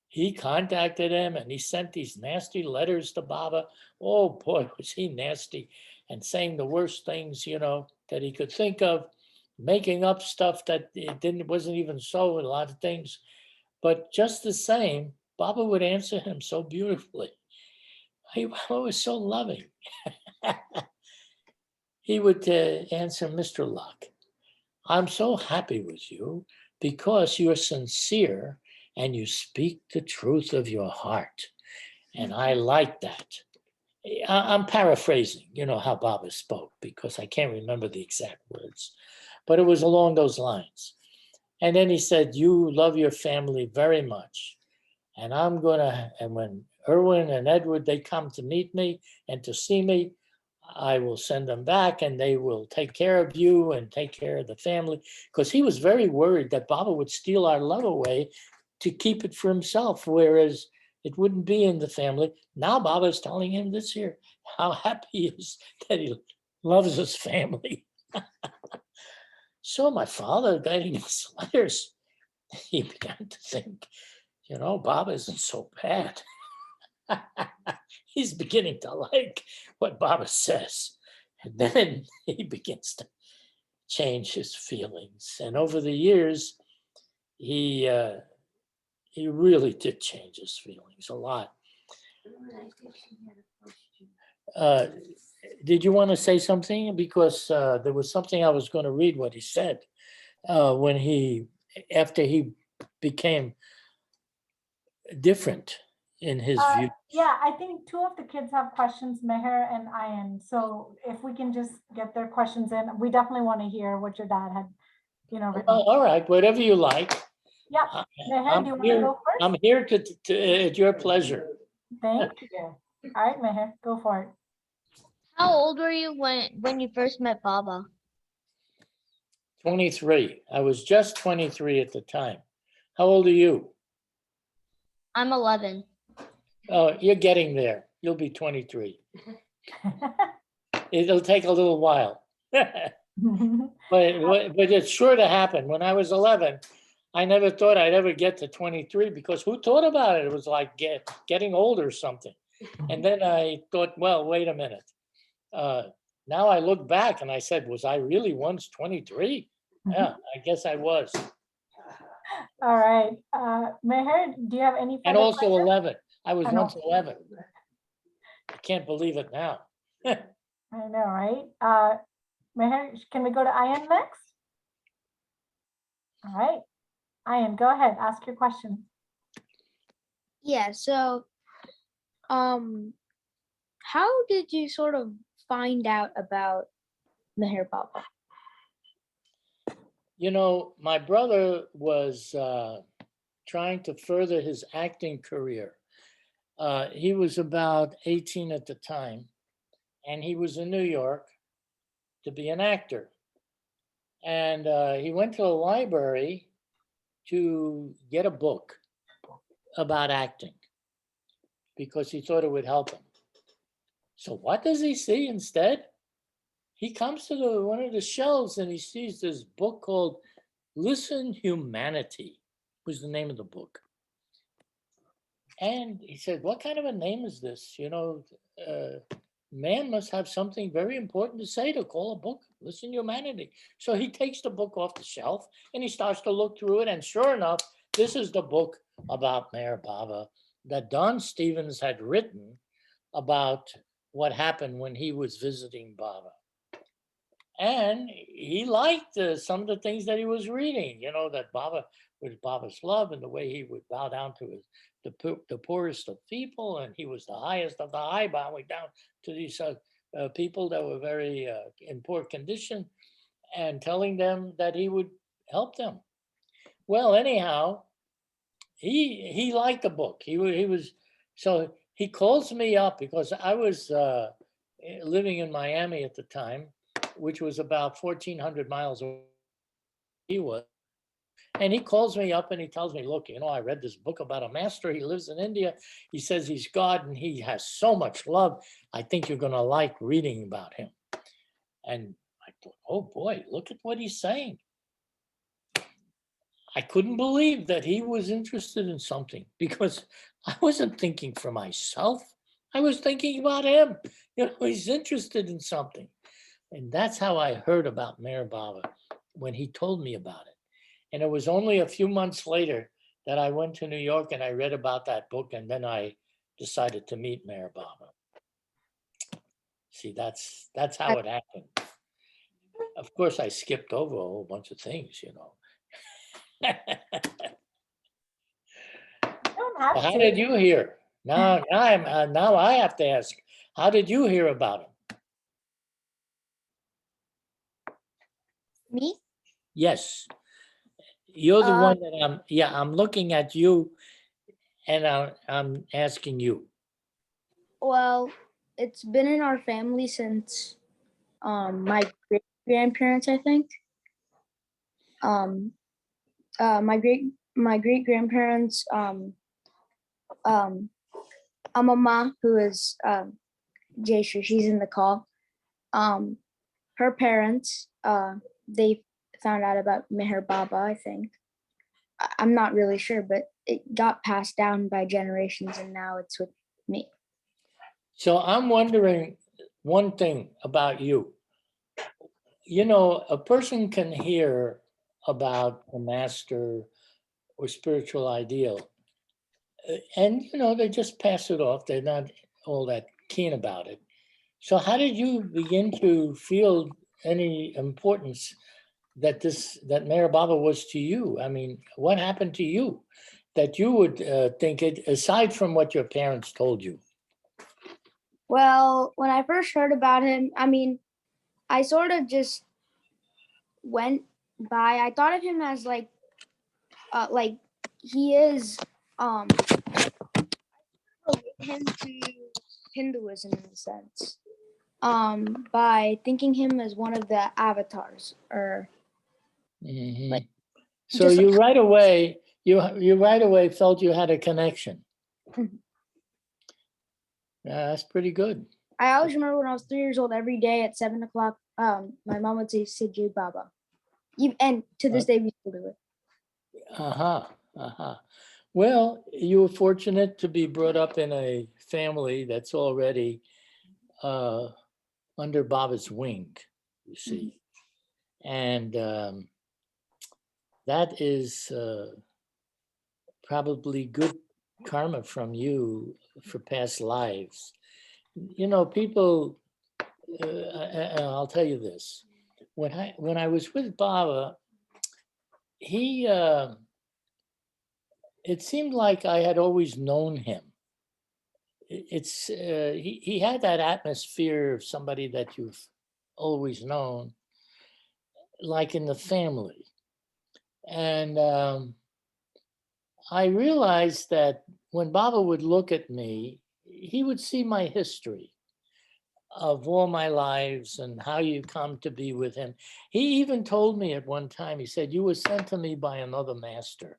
Speaker 10: He contacted him and he sent these nasty letters to Baba. Oh boy, was he nasty, and saying the worst things, you know, that he could think of, making up stuff that it wasn't even so, a lot of things. But just the same, Baba would answer him so beautifully. He was so loving. He would answer, Mr. Luck, I'm so happy with you because you're sincere and you speak the truth of your heart. And I like that. I'm paraphrasing, you know, how Baba spoke, because I can't remember the exact words, but it was along those lines. And then he said, you love your family very much. And and when Irwin and Edward, they come to meet me and to see me, I will send them back and they will take care of you and take care of the family. Because he was very worried that Baba would steal our love away to keep it for himself, whereas it wouldn't be in the family. Now Baba is telling him this year how happy he is that he loves his family. So my father, getting his letters, he began to think, you know, Baba isn't so bad. He's beginning to like what Baba says. And then he begins to change his feelings. And over the years, he really did change his feelings a lot. Did you want to say something? Because there was something I was going to read what he said after he became different in his view.
Speaker 1: Yeah, I think two of the kids have questions, Meher and Ayan. So if we can just get their questions in, we definitely want to hear what your dad had, you know, written.
Speaker 10: All right, whatever you like.
Speaker 1: Yeah, Meher, do you want to go first?
Speaker 10: I'm here at your pleasure.
Speaker 1: Thank you. All right, Meher, go for it.
Speaker 2: How old were you when you first met Baba?
Speaker 10: 23. I was just 23 at the time. How old are you?
Speaker 2: I'm 11.
Speaker 10: Oh, you're getting there. You'll be 23. It'll take a little while. But it's sure to happen. When I was 11, I never thought I'd ever get to 23, because who thought about it? It was like getting old or something. And then I thought, well, wait a minute. Now I look back and I said, was I really once 23? Yeah, I guess I was.
Speaker 1: All right. Meher, do you have any?
Speaker 10: And also
Speaker 1: questions?
Speaker 10: 11. I was once 11. I can't believe it now.
Speaker 1: I know, right? Meher, can we go to Ayan next? All right. Ayan, go ahead. Ask your question.
Speaker 3: Yeah, so how did you sort of find out about Meher Baba?
Speaker 10: You know, my brother was trying to further his acting career. He was about 18 at the time, and he was in New York to be an actor. And he went to a library to get a book about acting because he thought it would help him. So what does he see instead? He comes to one of the shelves and he sees this book called Listen Humanity, was the name of the book. And he said, what kind of a name is this? You know, man must have something very important to say to call a book Listen Humanity. So he takes the book off the shelf and he starts to look through it. And sure enough, this is the book about Meher Baba that Don Stevens had written about what happened when he was visiting Baba. And he liked some of the things that he was reading, you know, that Baba was Baba's love and the way he would bow down to the poorest of people. And he was the highest of the high, bowing down to these people that were very in poor condition and telling them that he would help them. Well, anyhow, he liked the book. He was, so he calls me up because I was living in Miami at the time, which was about 1,400 miles away he was. And he calls me up and he tells me, look, you know, I read this book about a master. He lives in India. He says he's God and he has so much love. I think you're going to like reading about him. And I thought, oh boy, look at what he's saying. I couldn't believe that he was interested in something because I wasn't thinking for myself. I was thinking about him. You know, he's interested in something. And that's how I heard about Meher Baba, when he told me about it. And it was only a few months later that I went to New York and I read about that book, and then I decided to meet Meher Baba. See, that's how it happened. Of course, I skipped over a whole bunch of things, you know.
Speaker 1: don't have
Speaker 10: How
Speaker 1: to.
Speaker 10: did you hear? Now I have to ask, how did you hear about him?
Speaker 3: Me?
Speaker 10: Yes. You're the one that I'm looking at you and I'm asking you.
Speaker 3: Well, it's been in our family since my great grandparents, I think. My great grandparents, Amama, who is Jaysha, she's in the call. Her parents, they found out about Meher Baba, I think. I'm not really sure, but it got passed down by generations and now it's with me.
Speaker 10: So I'm wondering one thing about you. You know, a person can hear about a master or spiritual ideal, and, you know, they just pass it off. They're not all that keen about it. So how did you begin to feel any importance that Meher Baba was to you? I mean, what happened to you that you would think it, aside from what your parents told you?
Speaker 3: Well, when I first heard about him, I mean, I sort of just went by. I thought of him as like he is him to Hinduism in a sense. By thinking him as one of the avatars, or like.
Speaker 10: So
Speaker 3: just
Speaker 10: you right away, you right away felt you had a connection.
Speaker 3: Mhm.
Speaker 10: Yeah, that's pretty good.
Speaker 3: I always remember when I was 3 years old, every day at 7 o'clock, my mom would say Sijay Baba. And to this day, we still do it.
Speaker 10: Well, you were fortunate to be brought up in a family that's already under Baba's wing, you see. And that is probably good karma from you for past lives. You know, people, I'll tell you this. When I was with Baba, he, it seemed like I had always known him. He had that atmosphere of somebody that you've always known, like in the family. And I realized that when Baba would look at me, he would see my history of all my lives and how you come to be with him. He even told me at one time, he said, you were sent to me by another master.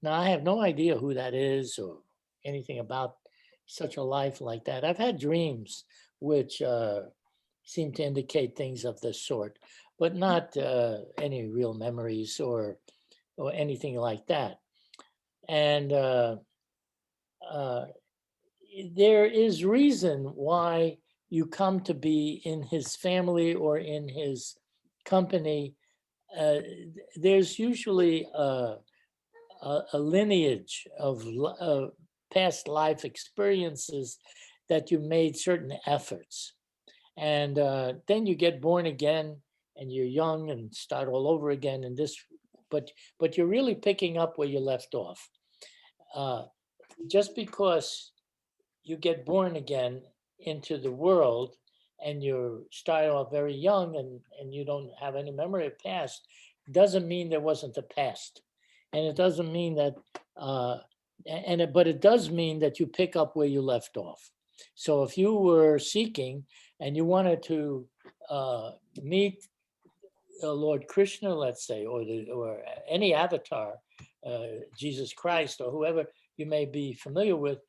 Speaker 10: Now, I have no idea who that is or anything about such a life like that. I've had dreams which seem to indicate things of this sort, but not any real memories or anything like that. And there is reason why you come to be in his family or in his company. There's usually a lineage of past life experiences that you made certain efforts. And then you get born again and you're young and start all over again in this, but you're really picking up where you left off. Just because you get born again into the world and you start off very young and you don't have any memory of past, doesn't mean there wasn't a past. And it doesn't mean that, but it does mean that you pick up where you left off. So if you were seeking and you wanted to meet Lord Krishna, let's say, or any avatar, Jesus Christ or whoever you may be familiar with,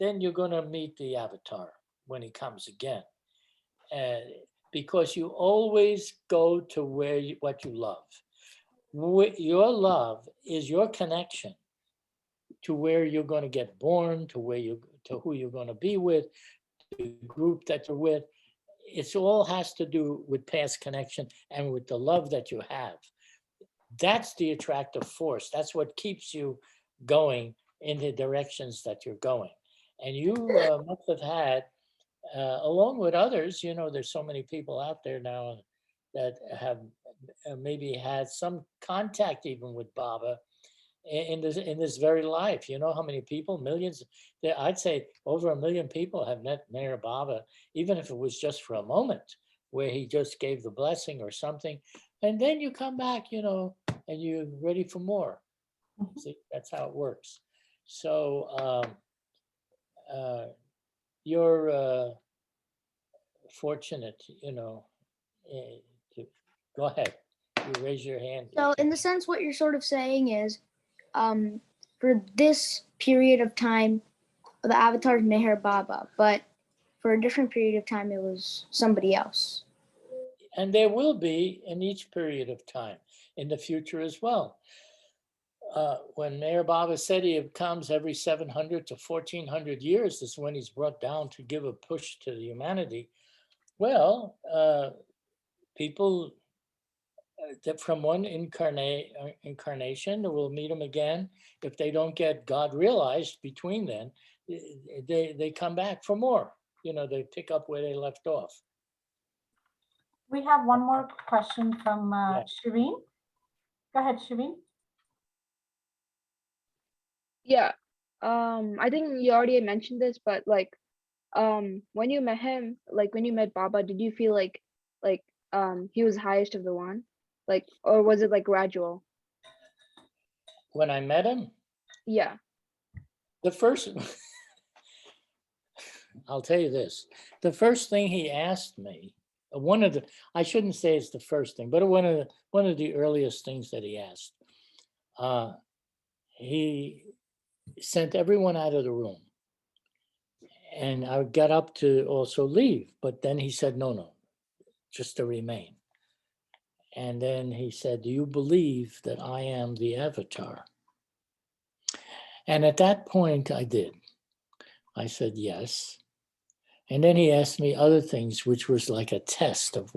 Speaker 10: then you're going to meet the avatar when he comes again. Because you always go to what you love. Your love is your connection to where you're going to get born, to who you're going to be with, the group that you're with. It all has to do with past connection and with the love that you have. That's the attractive force. That's what keeps you going in the directions that you're going. And you must have had, along with others, there's so many people out there now that have maybe had some contact even with Baba in this very life. You know how many people, millions, I'd say over 1 million people have met Mayor Baba, even if it was just for a moment where he just gave the blessing or something. And then you come back, and you're ready for more. See, that's how it works. So you're fortunate, to go ahead. You raise your hand.
Speaker 3: So in the sense, what you're sort of saying is, for this period of time, the avatar is Meher Baba, but for a different period of time, it was somebody else.
Speaker 10: And there will be in each period of time in the future as well. When Meher Baba said he comes every 700 to 1400 years, is when he's brought down to give a push to the humanity. Well, people that from one incarnation will meet him again. If they don't get God realized between then, they come back for more. They pick up where they left off.
Speaker 1: We have one more question from Shireen. Go ahead, Shireen.
Speaker 4: Yeah. I think you already mentioned this, but when you met him, when you met Baba, did you feel like he was highest of the one? Or was it gradual?
Speaker 10: When I met him?
Speaker 4: Yeah.
Speaker 10: The first, I'll tell you this. The first thing he asked me, I shouldn't say it's the first thing, but one of the earliest things that he asked, he sent everyone out of the room. And I got up to also leave, but then he said, no, just to remain. And then he said, do you believe that I am the avatar? And at that point I did. I said, yes. And then he asked me other things, which was like a test of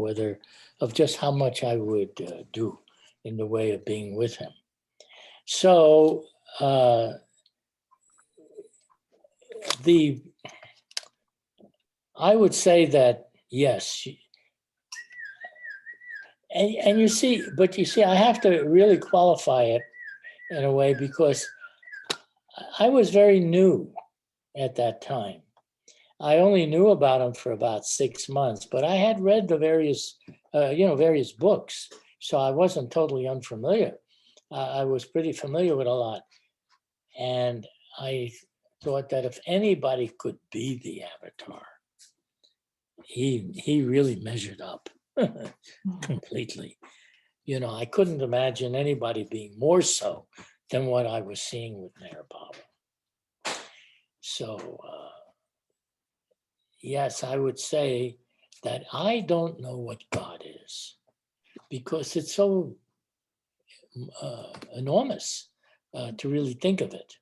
Speaker 10: just how much I would do in the way of being with him. So I would say that, yes. And you see, I have to really qualify it in a way because I was very new at that time. I only knew about him for about 6 months, but I had read the various books. So I wasn't totally unfamiliar. I was pretty familiar with a lot. And I thought that if anybody could be the Avatar, he really measured up completely. You know, I couldn't imagine anybody being more so than what I was seeing with Mayor Baba. So, yes, I would say that I don't know what God is because it's so enormous to really think of it.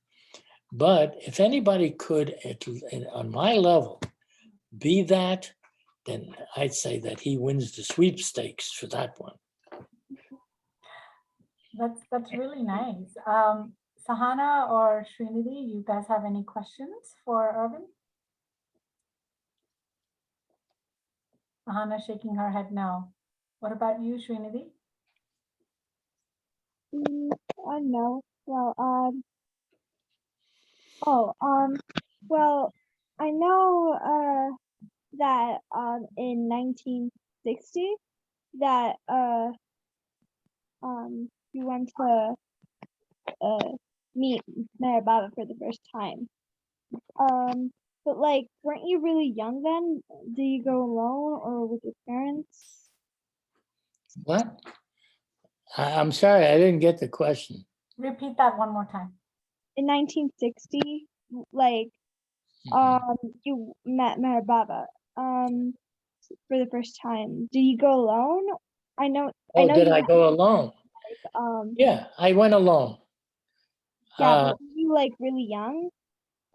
Speaker 10: But if anybody could, on my level, be that, then I'd say that he wins the sweepstakes for that one.
Speaker 1: That's really nice. Sahana or Srinidhi, you guys have any questions for Irwin? Sahana shaking her head no. What about you, Srinidhi?
Speaker 11: No. Well, well, I know that in 1960 that you went to meet Mayor Baba for the first time. But like, weren't you really young then? Did you go alone or with your parents?
Speaker 10: What? I'm sorry, I didn't get the question.
Speaker 1: Repeat that one more time.
Speaker 11: In 1960, like, you met Mayor Baba for the first time. Did you go alone? I know.
Speaker 10: Oh, did
Speaker 11: you
Speaker 10: I
Speaker 11: went,
Speaker 10: go alone? Yeah, I went alone.
Speaker 11: Yeah, but were you like really young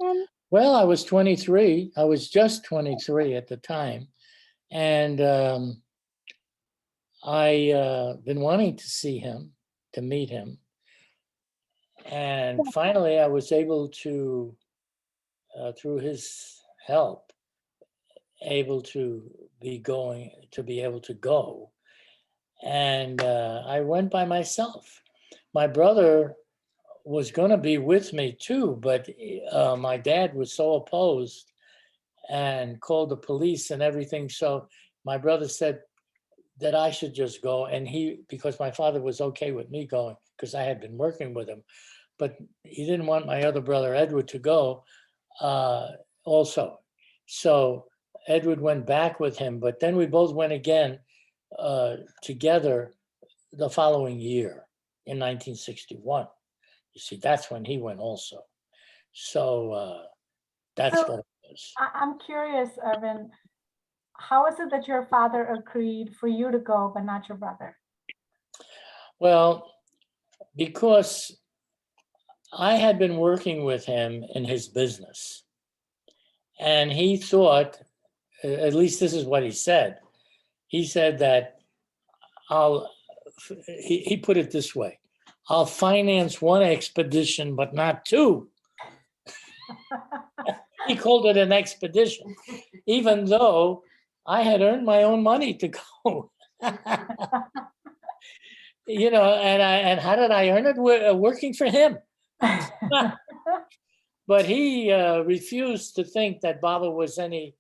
Speaker 11: then?
Speaker 10: Well, I was 23. I was just 23 at the time. And I been wanting to see him, to meet him. And finally, I was able to, through his help, able to be able to go. And I went by myself. My brother was going to be with me too, but my dad was so opposed and called the police and everything. So my brother said that I should just go. And because my father was okay with me going, because I had been working with him, but he didn't want my other brother, Edward, to go also. So Edward went back with him, but then we both went again together the following year in 1961. You see, that's when he went also. So that's what it was.
Speaker 1: I'm curious, Irwin, how is it that your father agreed for you to go, but not your brother?
Speaker 10: Well, because I had been working with him in his business. And he thought, at least this is what he said. He said that he put it this way, I'll finance one expedition, but not two. He called it an expedition, even though I had earned my own money to go. You know, and how did I earn it? Working for him. But he refused to think that Baba was a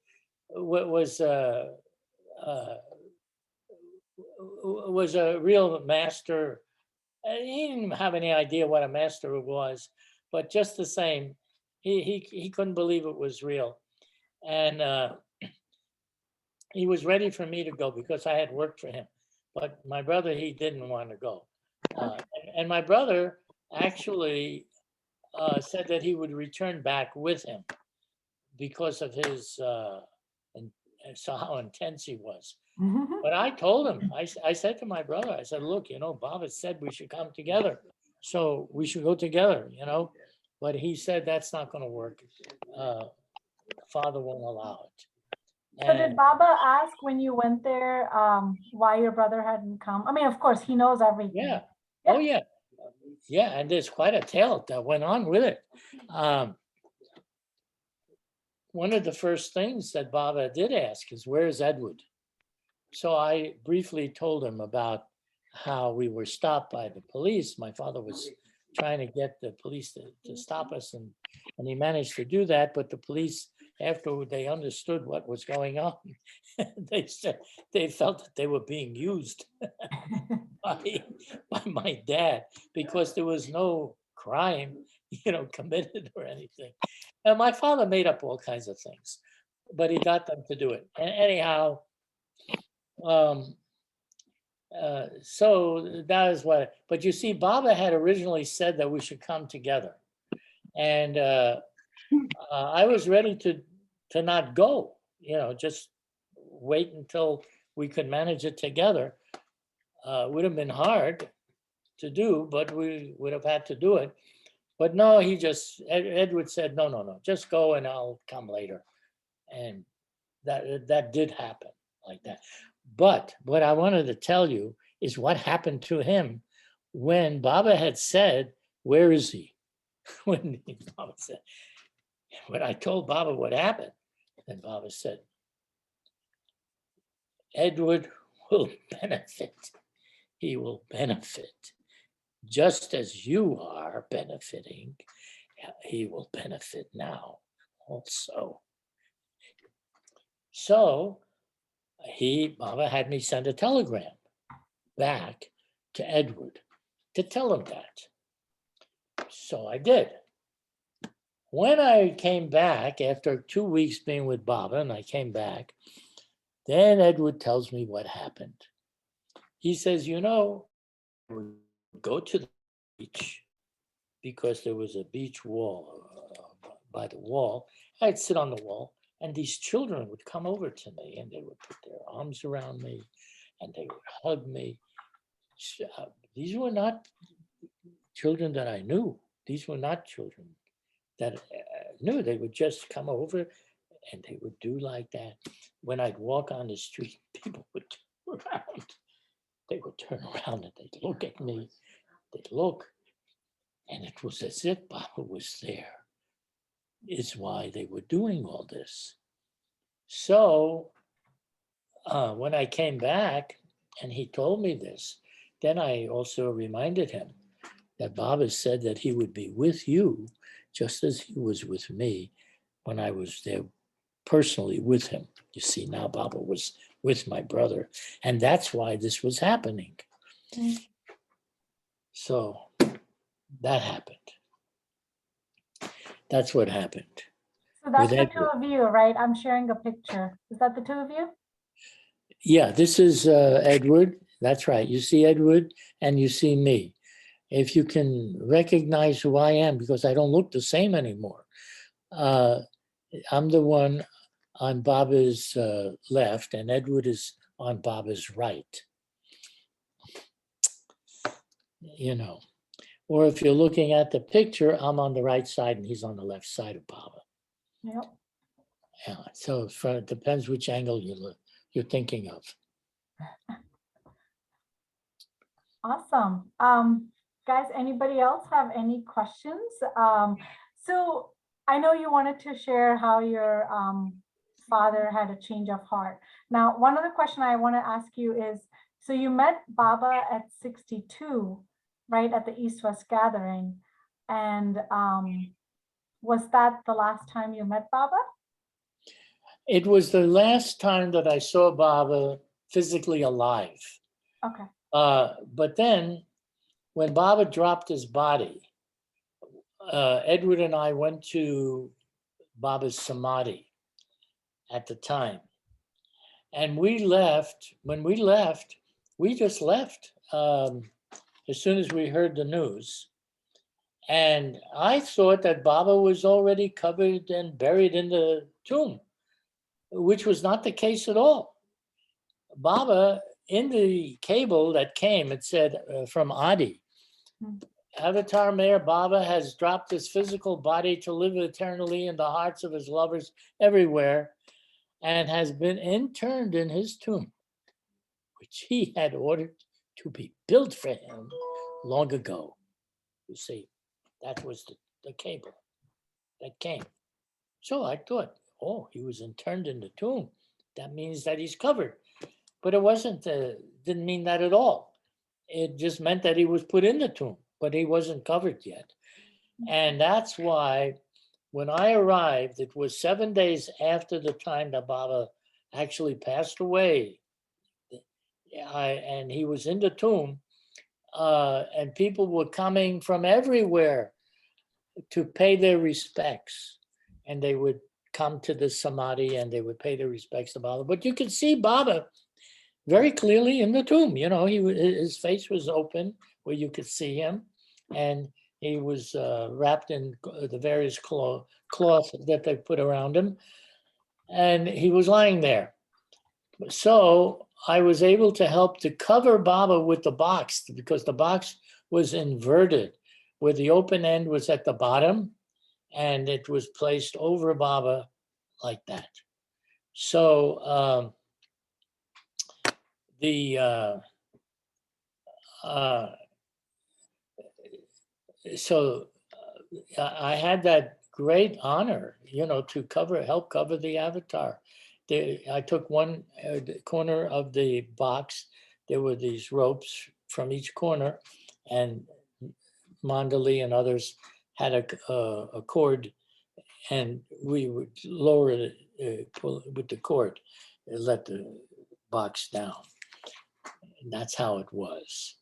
Speaker 10: real master. He didn't have any idea what a master was, but just the same, he couldn't believe it was real. And he was ready for me to go because I had worked for him. But my brother, he didn't want to go. And my brother actually said that he would return back with him because of his, and so how intense he was. But I told him, I said to my brother, I said, look, you know, Baba said we should come together. So we should go together, you know. But he said that's not going to work. Father won't allow it.
Speaker 1: So did Baba ask when you went there why your brother hadn't come? I mean, of course, he knows everything.
Speaker 10: Yeah. Oh, yeah. Yeah, and there's quite a tale that went on with it. One of the first things that Baba did ask is, where's Edward? So I briefly told him about how we were stopped by the police. My father was trying to get the police to stop us, and he managed to do that. But the police, after they understood what was going on, they said they felt that they were being used. by my dad because there was no crime, committed or anything. And my father made up all kinds of things, but he got them to do it. And anyhow, so that is what. But you see, Baba had originally said that we should come together, and I was ready to not go. Just wait until we could manage it together. Would have been hard to do, but we would have had to do it. But no, Edward said, no, just go and I'll come later. And that did happen like that. But what I wanted to tell you is what happened to him when Baba had said, where is he? When I told Baba what happened, then Baba said, Edward will benefit. He will benefit. Just as you are benefiting, he will benefit now also. So Baba had me send a telegram back to Edward to tell him that. So I did. When I came back after 2 weeks being with Baba, and I came back, then Edward tells me what happened. He says, go to the beach because there was a beach wall by the wall. I'd sit on the wall and these children would come over to me and they would put their arms around me and they would hug me. These were not children that I knew. These were not children that I knew. They would just come over and they would do like that. When I'd walk on the street, people would turn around. They would turn around and they'd look at me. They'd look, and it was as if Baba was there. Is why they were doing all this. So when I came back and he told me this, then I also reminded him that Baba said that he would be with you just as he was with me when I was there personally with him. You see, now Baba was with my brother, and that's why this was happening. Mm. So that happened. That's what happened.
Speaker 1: So that's the two of you, right? I'm sharing a picture. Is that the two of you?
Speaker 10: Yeah, this is Edward. That's right. You see Edward and you see me. If you can recognize who I am, because I don't look the same anymore. I'm the one on Baba's left and Edward is on Baba's right. Or if you're looking at the picture, I'm on the right side and he's on the left side of Baba.
Speaker 1: Yep.
Speaker 10: Yeah, so it depends which angle you're thinking of.
Speaker 1: Awesome. Guys, anybody else have any questions? So I know you wanted to share how your father had a change of heart. Now, one other question I want to ask you is, so you met Baba at 62, right, at the East-West gathering. And was that the last time you met Baba?
Speaker 10: It was the last time that I saw Baba physically alive.
Speaker 1: Okay.
Speaker 10: But then when Baba dropped his body, Edward and I went to Baba's Samadhi at the time. And we left, when we left, we just left as soon as we heard the news. And I thought that Baba was already covered and buried in the tomb, which was not the case at all. Baba, in the cable that came, it said from Adi, Avatar Mayor Baba has dropped his physical body to live eternally in the hearts of his lovers everywhere and has been interned in his tomb, which he had ordered to be built for him long ago. You see, that was the cable that came. So I thought, oh, he was interned in the tomb. That means that he's covered. But it didn't mean that at all. It just meant that he was put in the tomb, but he wasn't covered yet. And that's why when I arrived, it was 7 days after the time that Baba actually passed away. And he was in the tomb. and people were coming from everywhere to pay their respects, and they would come to the samadhi and they would pay their respects to Baba. But you could see Baba very clearly in the tomb. You know, his face was open where you could see him, and he was wrapped in the various cloth that they put around him, and he was lying there. So I was able to help to cover Baba with the box, because the box was inverted, where the open end was at the bottom and it was placed over Baba like that. So I had that great honor, you know, to help cover the avatar. I took one corner of the box. There were these ropes from each corner, and Mandali and others had a cord, and we would lower it pull with the cord and let the box down. And that's how it was.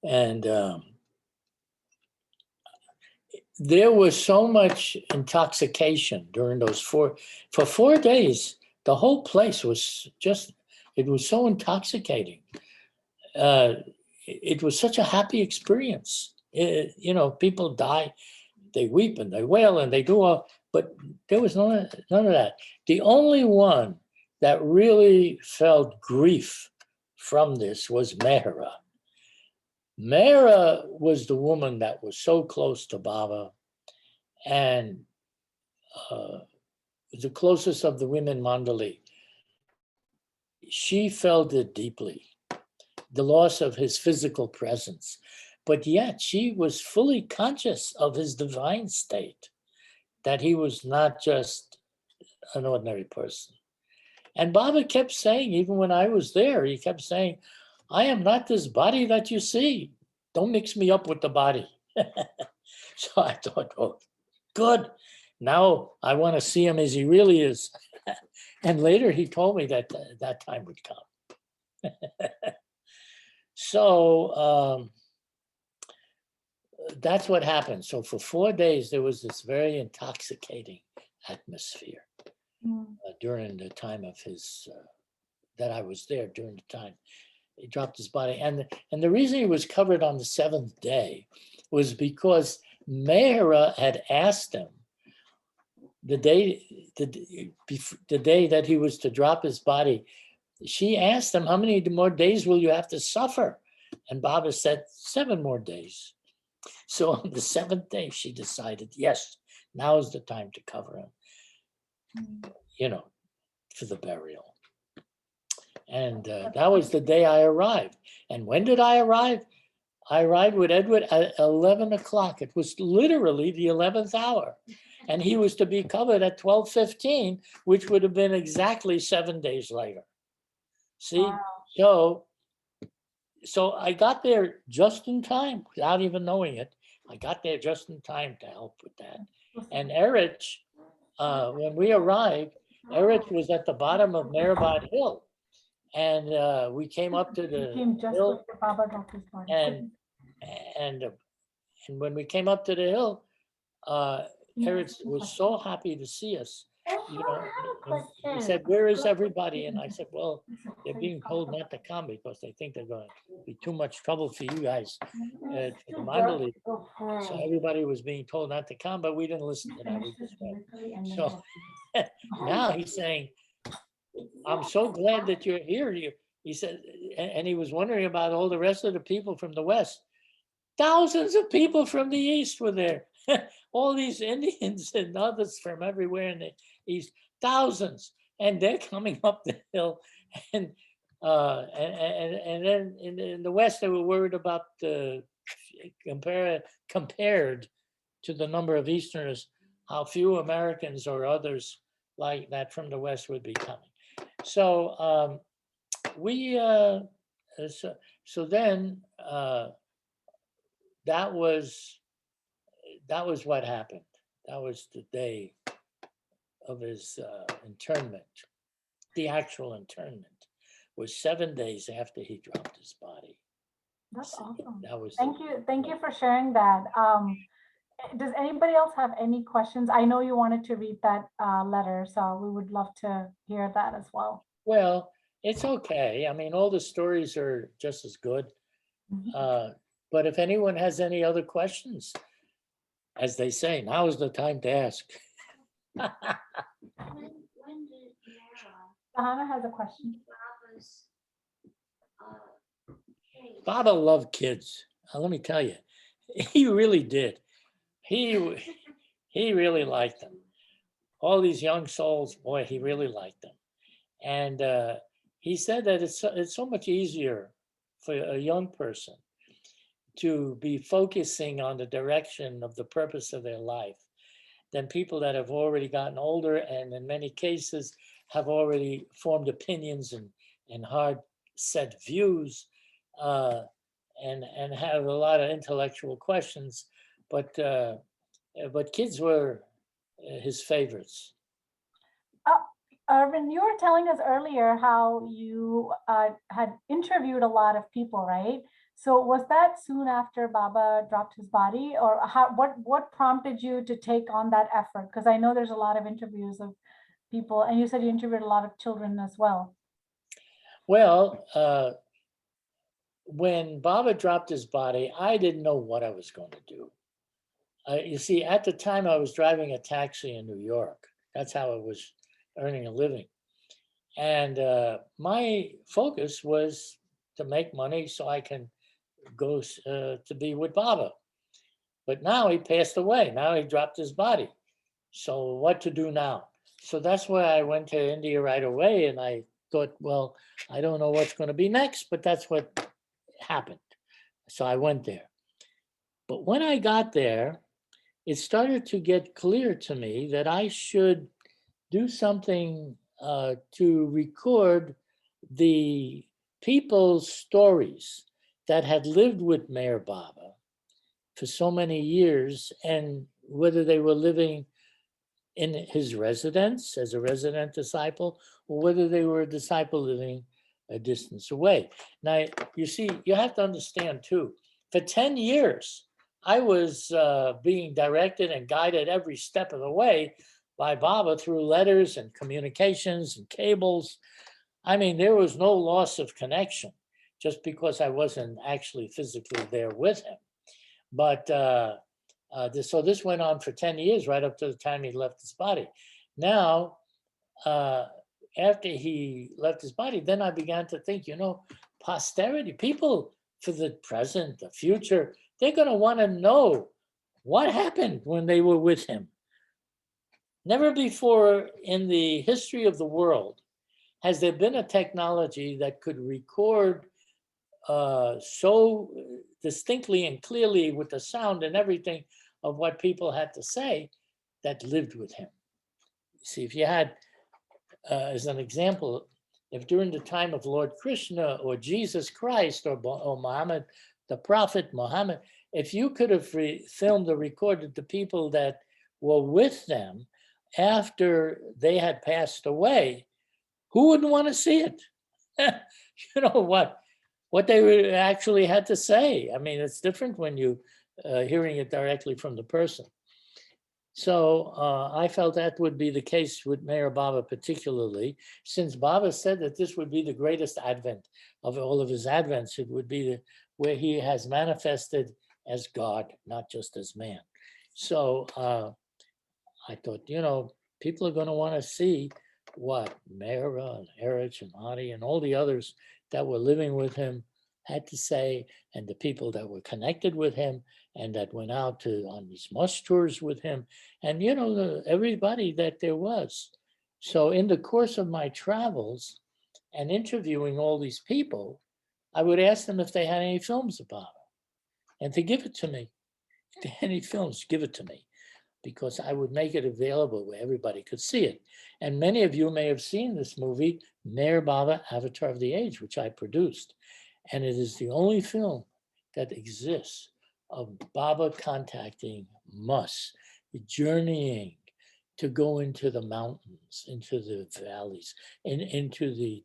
Speaker 10: And there was so much intoxication during those for 4 days. The whole place was just, it was so intoxicating. It was such a happy experience. You know, people die, they weep and they wail and they do all, but there was none of that. The only one that really felt grief from this was Mehra. Mehra was the woman that was so close to Baba, and the closest of the women Mandali. She felt it deeply, the loss of his physical presence, but yet she was fully conscious of his divine state, that he was not just an ordinary person. And Baba kept saying, even when I was there, he kept saying, I am not this body that you see. Don't mix me up with the body. So I thought, oh, good. Now I want to see him as he really is. And later he told me that that time would come. So that's what happened. So for 4 days, there was this very intoxicating atmosphere during the time of his, that I was there during the time. He dropped his body. And the reason he was covered on the 7th day was because Mehra had asked him the day that he was to drop his body, she asked him, how many more days will you have to suffer? And Baba said, 7 more days. So on the 7th day, she decided, yes, now is the time to cover him, you know, for the burial. And that was the day I arrived. And when did I arrive? I arrived with Edward at 11 o'clock. It was literally the 11th hour. And he was to be covered at 12:15, which would have been exactly 7 days later. See, wow. So I got there just in time without even knowing it. I got there just in time to help with that. And Erich, when we arrived, Erich was at the bottom of Mehrabad Hill. And we came up to the hill. And when we came up to the hill, Erich was so happy to see us. You know, he said, where is everybody? And I said, well, they're being told not to come because they think they're going to be too much trouble for you guys, for the Mandali. So everybody was being told not to come, but we didn't listen to that. We just went. So now he's saying, I'm so glad that you're here. He said, and he was wondering about all the rest of the people from the West. Thousands of people from the East were there. All these Indians and others from everywhere in the East, thousands. And they're coming up the hill. And then in the West, they were worried about compared to the number of Easterners, how few Americans or others like that from the West would be coming. So so then that was what happened. That was the day of his internment. The actual internment was 7 days after he dropped his body.
Speaker 1: That's awesome.
Speaker 10: That was
Speaker 1: Thank you for sharing that. Does anybody else have any questions? I know you wanted to read that letter, so we would love to hear that as well.
Speaker 10: well. It's okay. I mean, all the stories are just as good. But if anyone has any other questions, as they say, now is the time to ask.
Speaker 1: Sahana has a question.
Speaker 10: Baba loved kids. Let me tell you, he really did. He really liked them. All these young souls, boy, he really liked them. And he said that it's so much easier for a young person to be focusing on the direction of the purpose of their life than people that have already gotten older and in many cases have already formed opinions and hard set views and have a lot of intellectual questions. But kids were his favorites.
Speaker 1: Irwin, you were telling us earlier how you had interviewed a lot of people, right? So was that soon after Baba dropped his body, or what prompted you to take on that effort? Because I know there's a lot of interviews of people, and you said you interviewed a lot of children as well.
Speaker 10: Well, when Baba dropped his body, I didn't know what I was going to do. You see, at the time I was driving a taxi in New York. That's how I was earning a living. And my focus was to make money so I can go to be with Baba. But now he passed away. Now he dropped his body. So what to do now? So that's why I went to India right away. And I thought, well, I don't know what's going to be next, but that's what happened. So I went there. But when I got there, it started to get clear to me that I should do something to record the people's stories that had lived with Mayor Baba for so many years, and whether they were living in his residence as a resident disciple, or whether they were a disciple living a distance away. Now, you see, you have to understand too, for 10 years, I was being directed and guided every step of the way by Baba through letters and communications and cables. I mean, there was no loss of connection just because I wasn't actually physically there with him. But so this went on for 10 years, right up to the time he left his body. Now, after he left his body, then I began to think, posterity, people for the present, the future, they're going to want to know what happened when they were with him. Never before in the history of the world has there been a technology that could record so distinctly and clearly with the sound and everything of what people had to say that lived with him. See, if you had, as an example, if during the time of Lord Krishna or Jesus Christ or Muhammad, the Prophet Muhammad, if you could have filmed or recorded the people that were with them after they had passed away, who wouldn't want to see it? You know what they actually had to say. I mean, it's different when you hearing it directly from the person. So I felt that would be the case with Mayor Baba particularly, since Baba said that this would be the greatest advent of all of his advents. It would be where he has manifested as God, not just as man. So I thought, people are going to want to see what Mara and Erich and Adi and all the others that were living with him had to say, and the people that were connected with him and that went out on these mush tours with him, and everybody that there was. So in the course of my travels and interviewing all these people, I would ask them if they had any films about him and to give it to me. If they had any films, give it to me, because I would make it available where everybody could see it. And many of you may have seen this movie, Mayor Baba, Avatar of the Age, which I produced. And it is the only film that exists of Baba contacting Mus, journeying to go into the mountains, into the valleys, and into the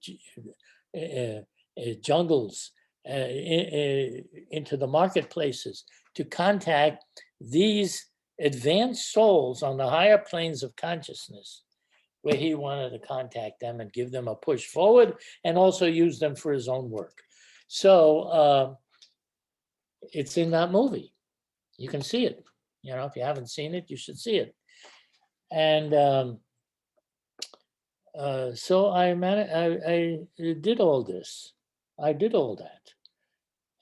Speaker 10: jungles, into the marketplaces to contact these advanced souls on the higher planes of consciousness, where he wanted to contact them and give them a push forward and also use them for his own work. So it's in that movie. You can see it. You know, if you haven't seen it, you should see it. And so I did all this. I did all that.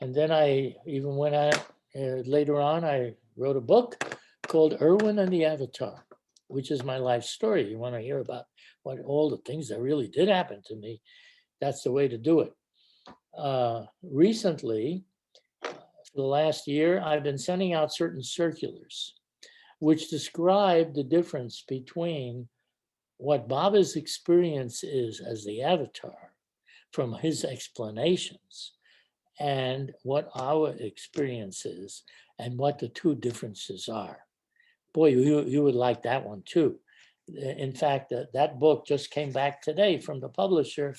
Speaker 10: And then I even went out later on, I wrote a book called Irwin and the Avatar, which is my life story. You want to hear about what all the things that really did happen to me, that's the way to do it. Recently, for the last year, I've been sending out certain circulars which describe the difference between what Baba's experience is as the avatar from his explanations and what our experience is and what the two differences are. Boy, you would like that one too. In fact, that book just came back today from the publisher,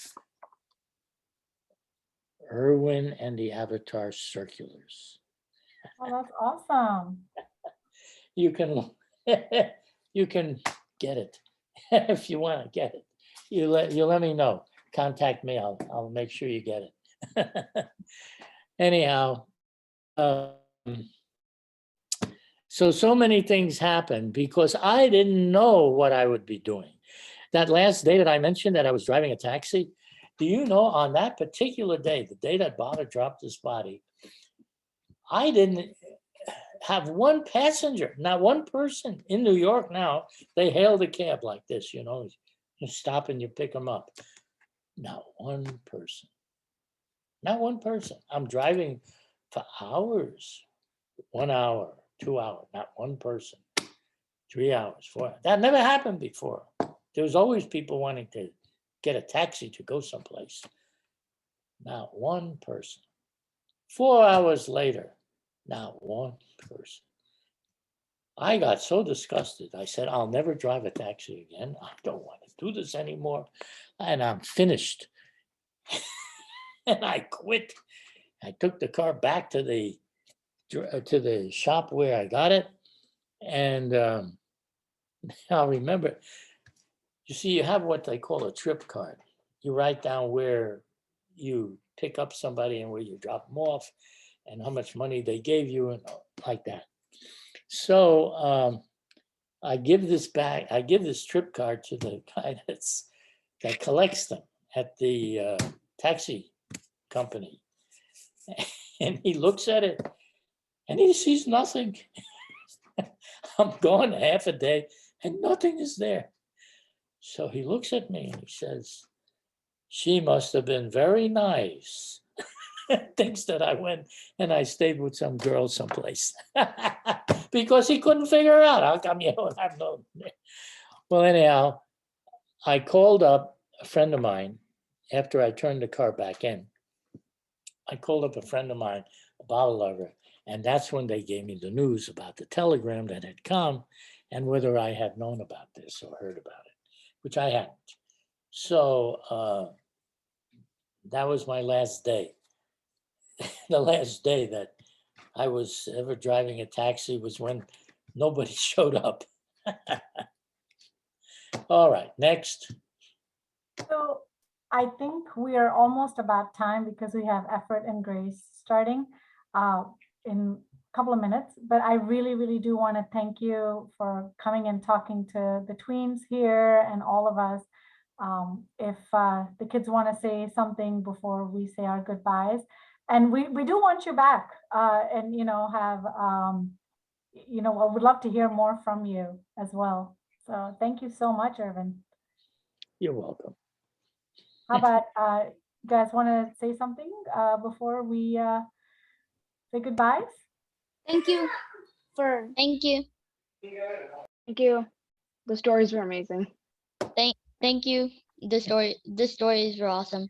Speaker 10: Irwin and the Avatar Circulars.
Speaker 1: Oh, that's awesome.
Speaker 10: You can get it if you want to get it. You let me know. Contact me. I'll make sure you get it. Anyhow, so many things happened because I didn't know what I would be doing. That last day that I mentioned that I was driving a taxi, do you know on that particular day, the day that Baba dropped his body, I didn't have one passenger, not one person in New York now. They hailed a cab like this, you know, you stop and you pick them up. Not one person. Not one person. I'm driving for hours, 1 hour, 2 hours, not one person, 3 hours, 4 hours. That never happened before. There was always people wanting to get a taxi to go someplace. Not one person. 4 hours later, not one person. I got so disgusted. I said, I'll never drive a taxi again. I don't want to do this anymore. And I'm finished. And I quit. I took the car back to the shop where I got it. And I'll remember, you see, you have what they call a trip card. You write down where you pick up somebody and where you drop them off and how much money they gave you and like that. So I give this back, I give this trip card to the guy that collects them at the taxi company. And he looks at it and he sees nothing. I'm gone half a day and nothing is there. So he looks at me and he says, she must have been very nice. Thinks that I went and I stayed with some girl someplace because he couldn't figure out how come you don't have no. Well, anyhow, I called up a friend of mine after I turned the car back in. I called up a friend of mine, a bottle lover, and that's when they gave me the news about the telegram that had come and whether I had known about this or heard about it, which I hadn't. So that was my last day. The last day that I was ever driving a taxi was when nobody showed up. All right, next.
Speaker 1: So I think we are almost about time because we have Effort and Grace starting in a couple of minutes. But I really, really do want to thank you for coming and talking to the tweens here and all of us. If the kids want to say something before we say our goodbyes. And we do want you back and, you know, have, you know, I would love to hear more from you as well. So thank you so much, Irwin.
Speaker 10: You're welcome.
Speaker 1: How about you guys want to say something before we say goodbyes?
Speaker 11: Thank you for
Speaker 2: Thank you.
Speaker 4: Thank you. The stories were amazing.
Speaker 2: Thank you. The stories were awesome.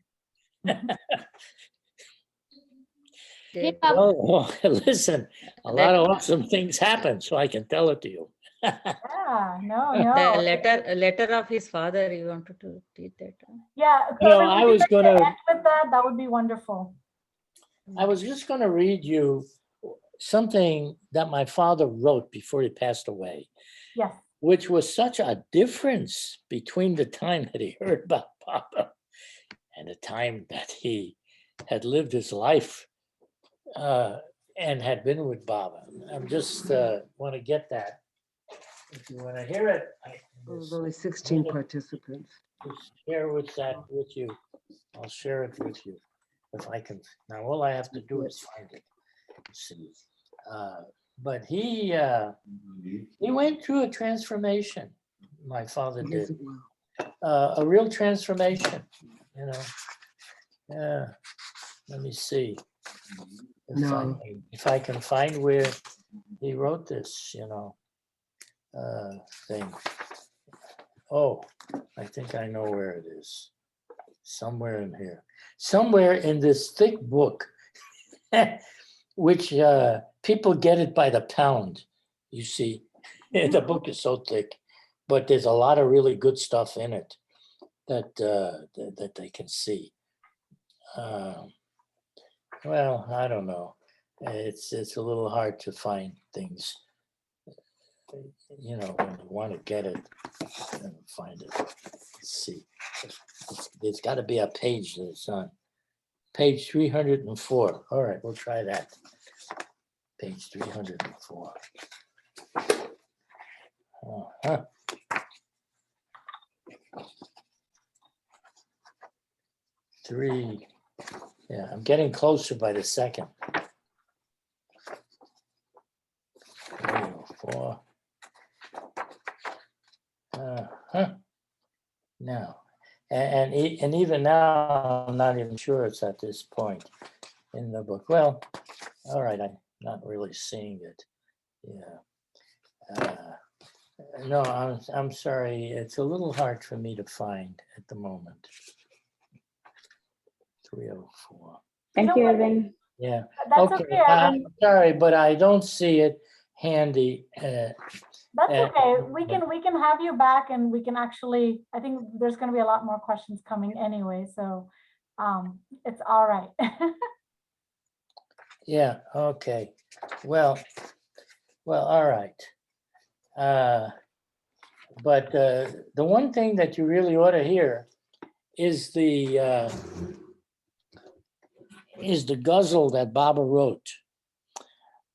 Speaker 8: Okay.
Speaker 10: Well, listen, a lot of awesome things happen, so I can tell it to you.
Speaker 1: Yeah, no.
Speaker 8: The letter of his father, you wanted to read that?
Speaker 1: Yeah,
Speaker 10: No,
Speaker 1: Irwin,
Speaker 10: I
Speaker 1: would you
Speaker 10: was
Speaker 1: like to
Speaker 10: gonna-
Speaker 1: end with that. That would be wonderful.
Speaker 10: I was just going to read you something that my father wrote before he passed away,
Speaker 1: Yes.
Speaker 10: which was such a difference between the time that he heard about Baba and the time that he had lived his life and had been with Baba. I'm just want to get that. If you want to hear it,
Speaker 12: There's only 16 participants.
Speaker 10: just share with that with you. I'll share it with you if I can. Now, all I have to do is find it. See, but he went through a transformation. My father did a real transformation. You know. Yeah. Let me see if I can find where he wrote this. You know, thing. Oh, I think I know where it is. Somewhere in here. Somewhere in this thick book, which people get it by the pound, you see. The book is so thick, but there's a lot of really good stuff in it that that they can see. Well, I don't know. It's a little hard to find things. You know, when you want to get it and find it. Let's see. There's got to be a page that it's on. Page 304. All right, we'll try that. Page 304. Uh-huh. Three. Yeah, I'm getting closer by the second. 304. No, and even now, I'm not even sure it's at this point in the book. Well, all right, I'm not really seeing it. Yeah. No, I'm sorry. It's a little hard for me to find at the moment. 304.
Speaker 7: Thank you, Irwin.
Speaker 10: Yeah.
Speaker 1: That's
Speaker 10: Okay.
Speaker 1: okay,
Speaker 10: I'm
Speaker 1: Irwin.
Speaker 10: sorry, but I don't see it handy.
Speaker 1: That's okay. We can have you back, and we can actually. I think there's going to be a lot more questions coming anyway, so it's all right.
Speaker 10: Yeah. Okay. Well. All right. But the one thing that you really ought to hear is the ghazal that Baba wrote.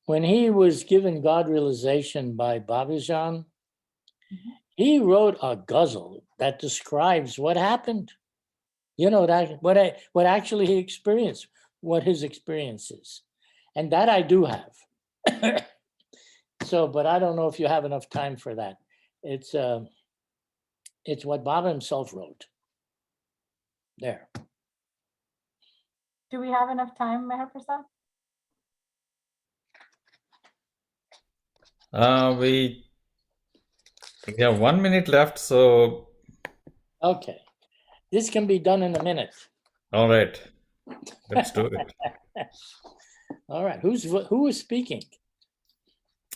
Speaker 10: When he was given God realization by Babajan, he wrote a ghazal that describes what happened. You know, that what actually he experienced, what his experience is. And that I do have. So, but I don't know if you have enough time for that. It's what Baba himself wrote. There.
Speaker 1: Do we have enough time, Meher Prasad?
Speaker 13: We have 1 minute left, so.
Speaker 10: Okay. This can be done in a minute.
Speaker 13: All right. Let's do it.
Speaker 10: All right. Who is speaking?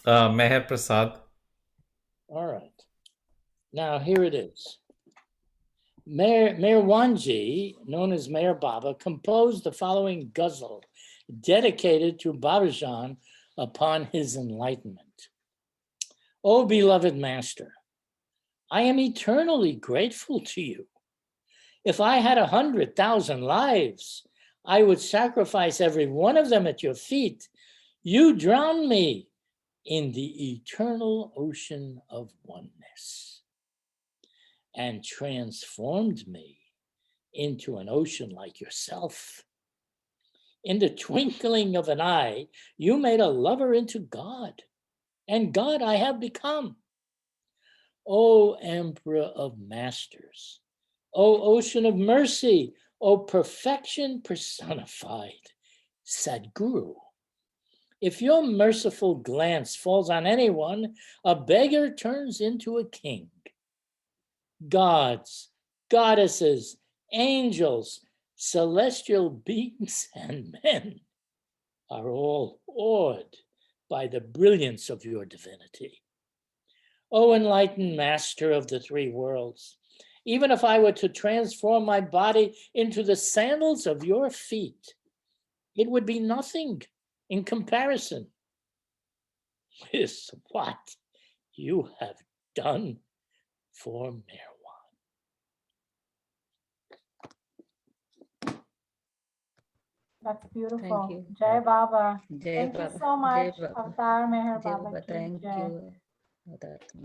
Speaker 13: Meher Prasad.
Speaker 10: All right. Now here it is. Mayor Wanji, known as Mayor Baba, composed the following ghazal dedicated to Babajan upon his enlightenment. O beloved master, I am eternally grateful to you. If I had 100,000 lives, I would sacrifice every one of them at your feet. You drowned me in the eternal ocean of oneness and transformed me into an ocean like yourself. In the twinkling of an eye, you made a lover into God, and God I have become. O Emperor of Masters, O Ocean of Mercy, O Perfection personified, Sadguru. If your merciful glance falls on anyone, a beggar turns into a king. Gods, goddesses, angels, celestial beings, and men are all awed by the brilliance of your divinity. O enlightened master of the three worlds, even if I were to transform my body into the sandals of your feet, it would be nothing in comparison with what you have done for marijuana.
Speaker 1: That's beautiful.
Speaker 8: Thank you.
Speaker 1: Jai Baba.
Speaker 8: Jai
Speaker 1: Thank you
Speaker 8: Baba.
Speaker 1: so
Speaker 8: Jai
Speaker 1: much.
Speaker 8: Baba.
Speaker 1: Avtar Meher
Speaker 8: Jai
Speaker 1: Baba
Speaker 8: Baba.
Speaker 1: ki
Speaker 8: Thank
Speaker 1: jai.
Speaker 8: you. Adatma.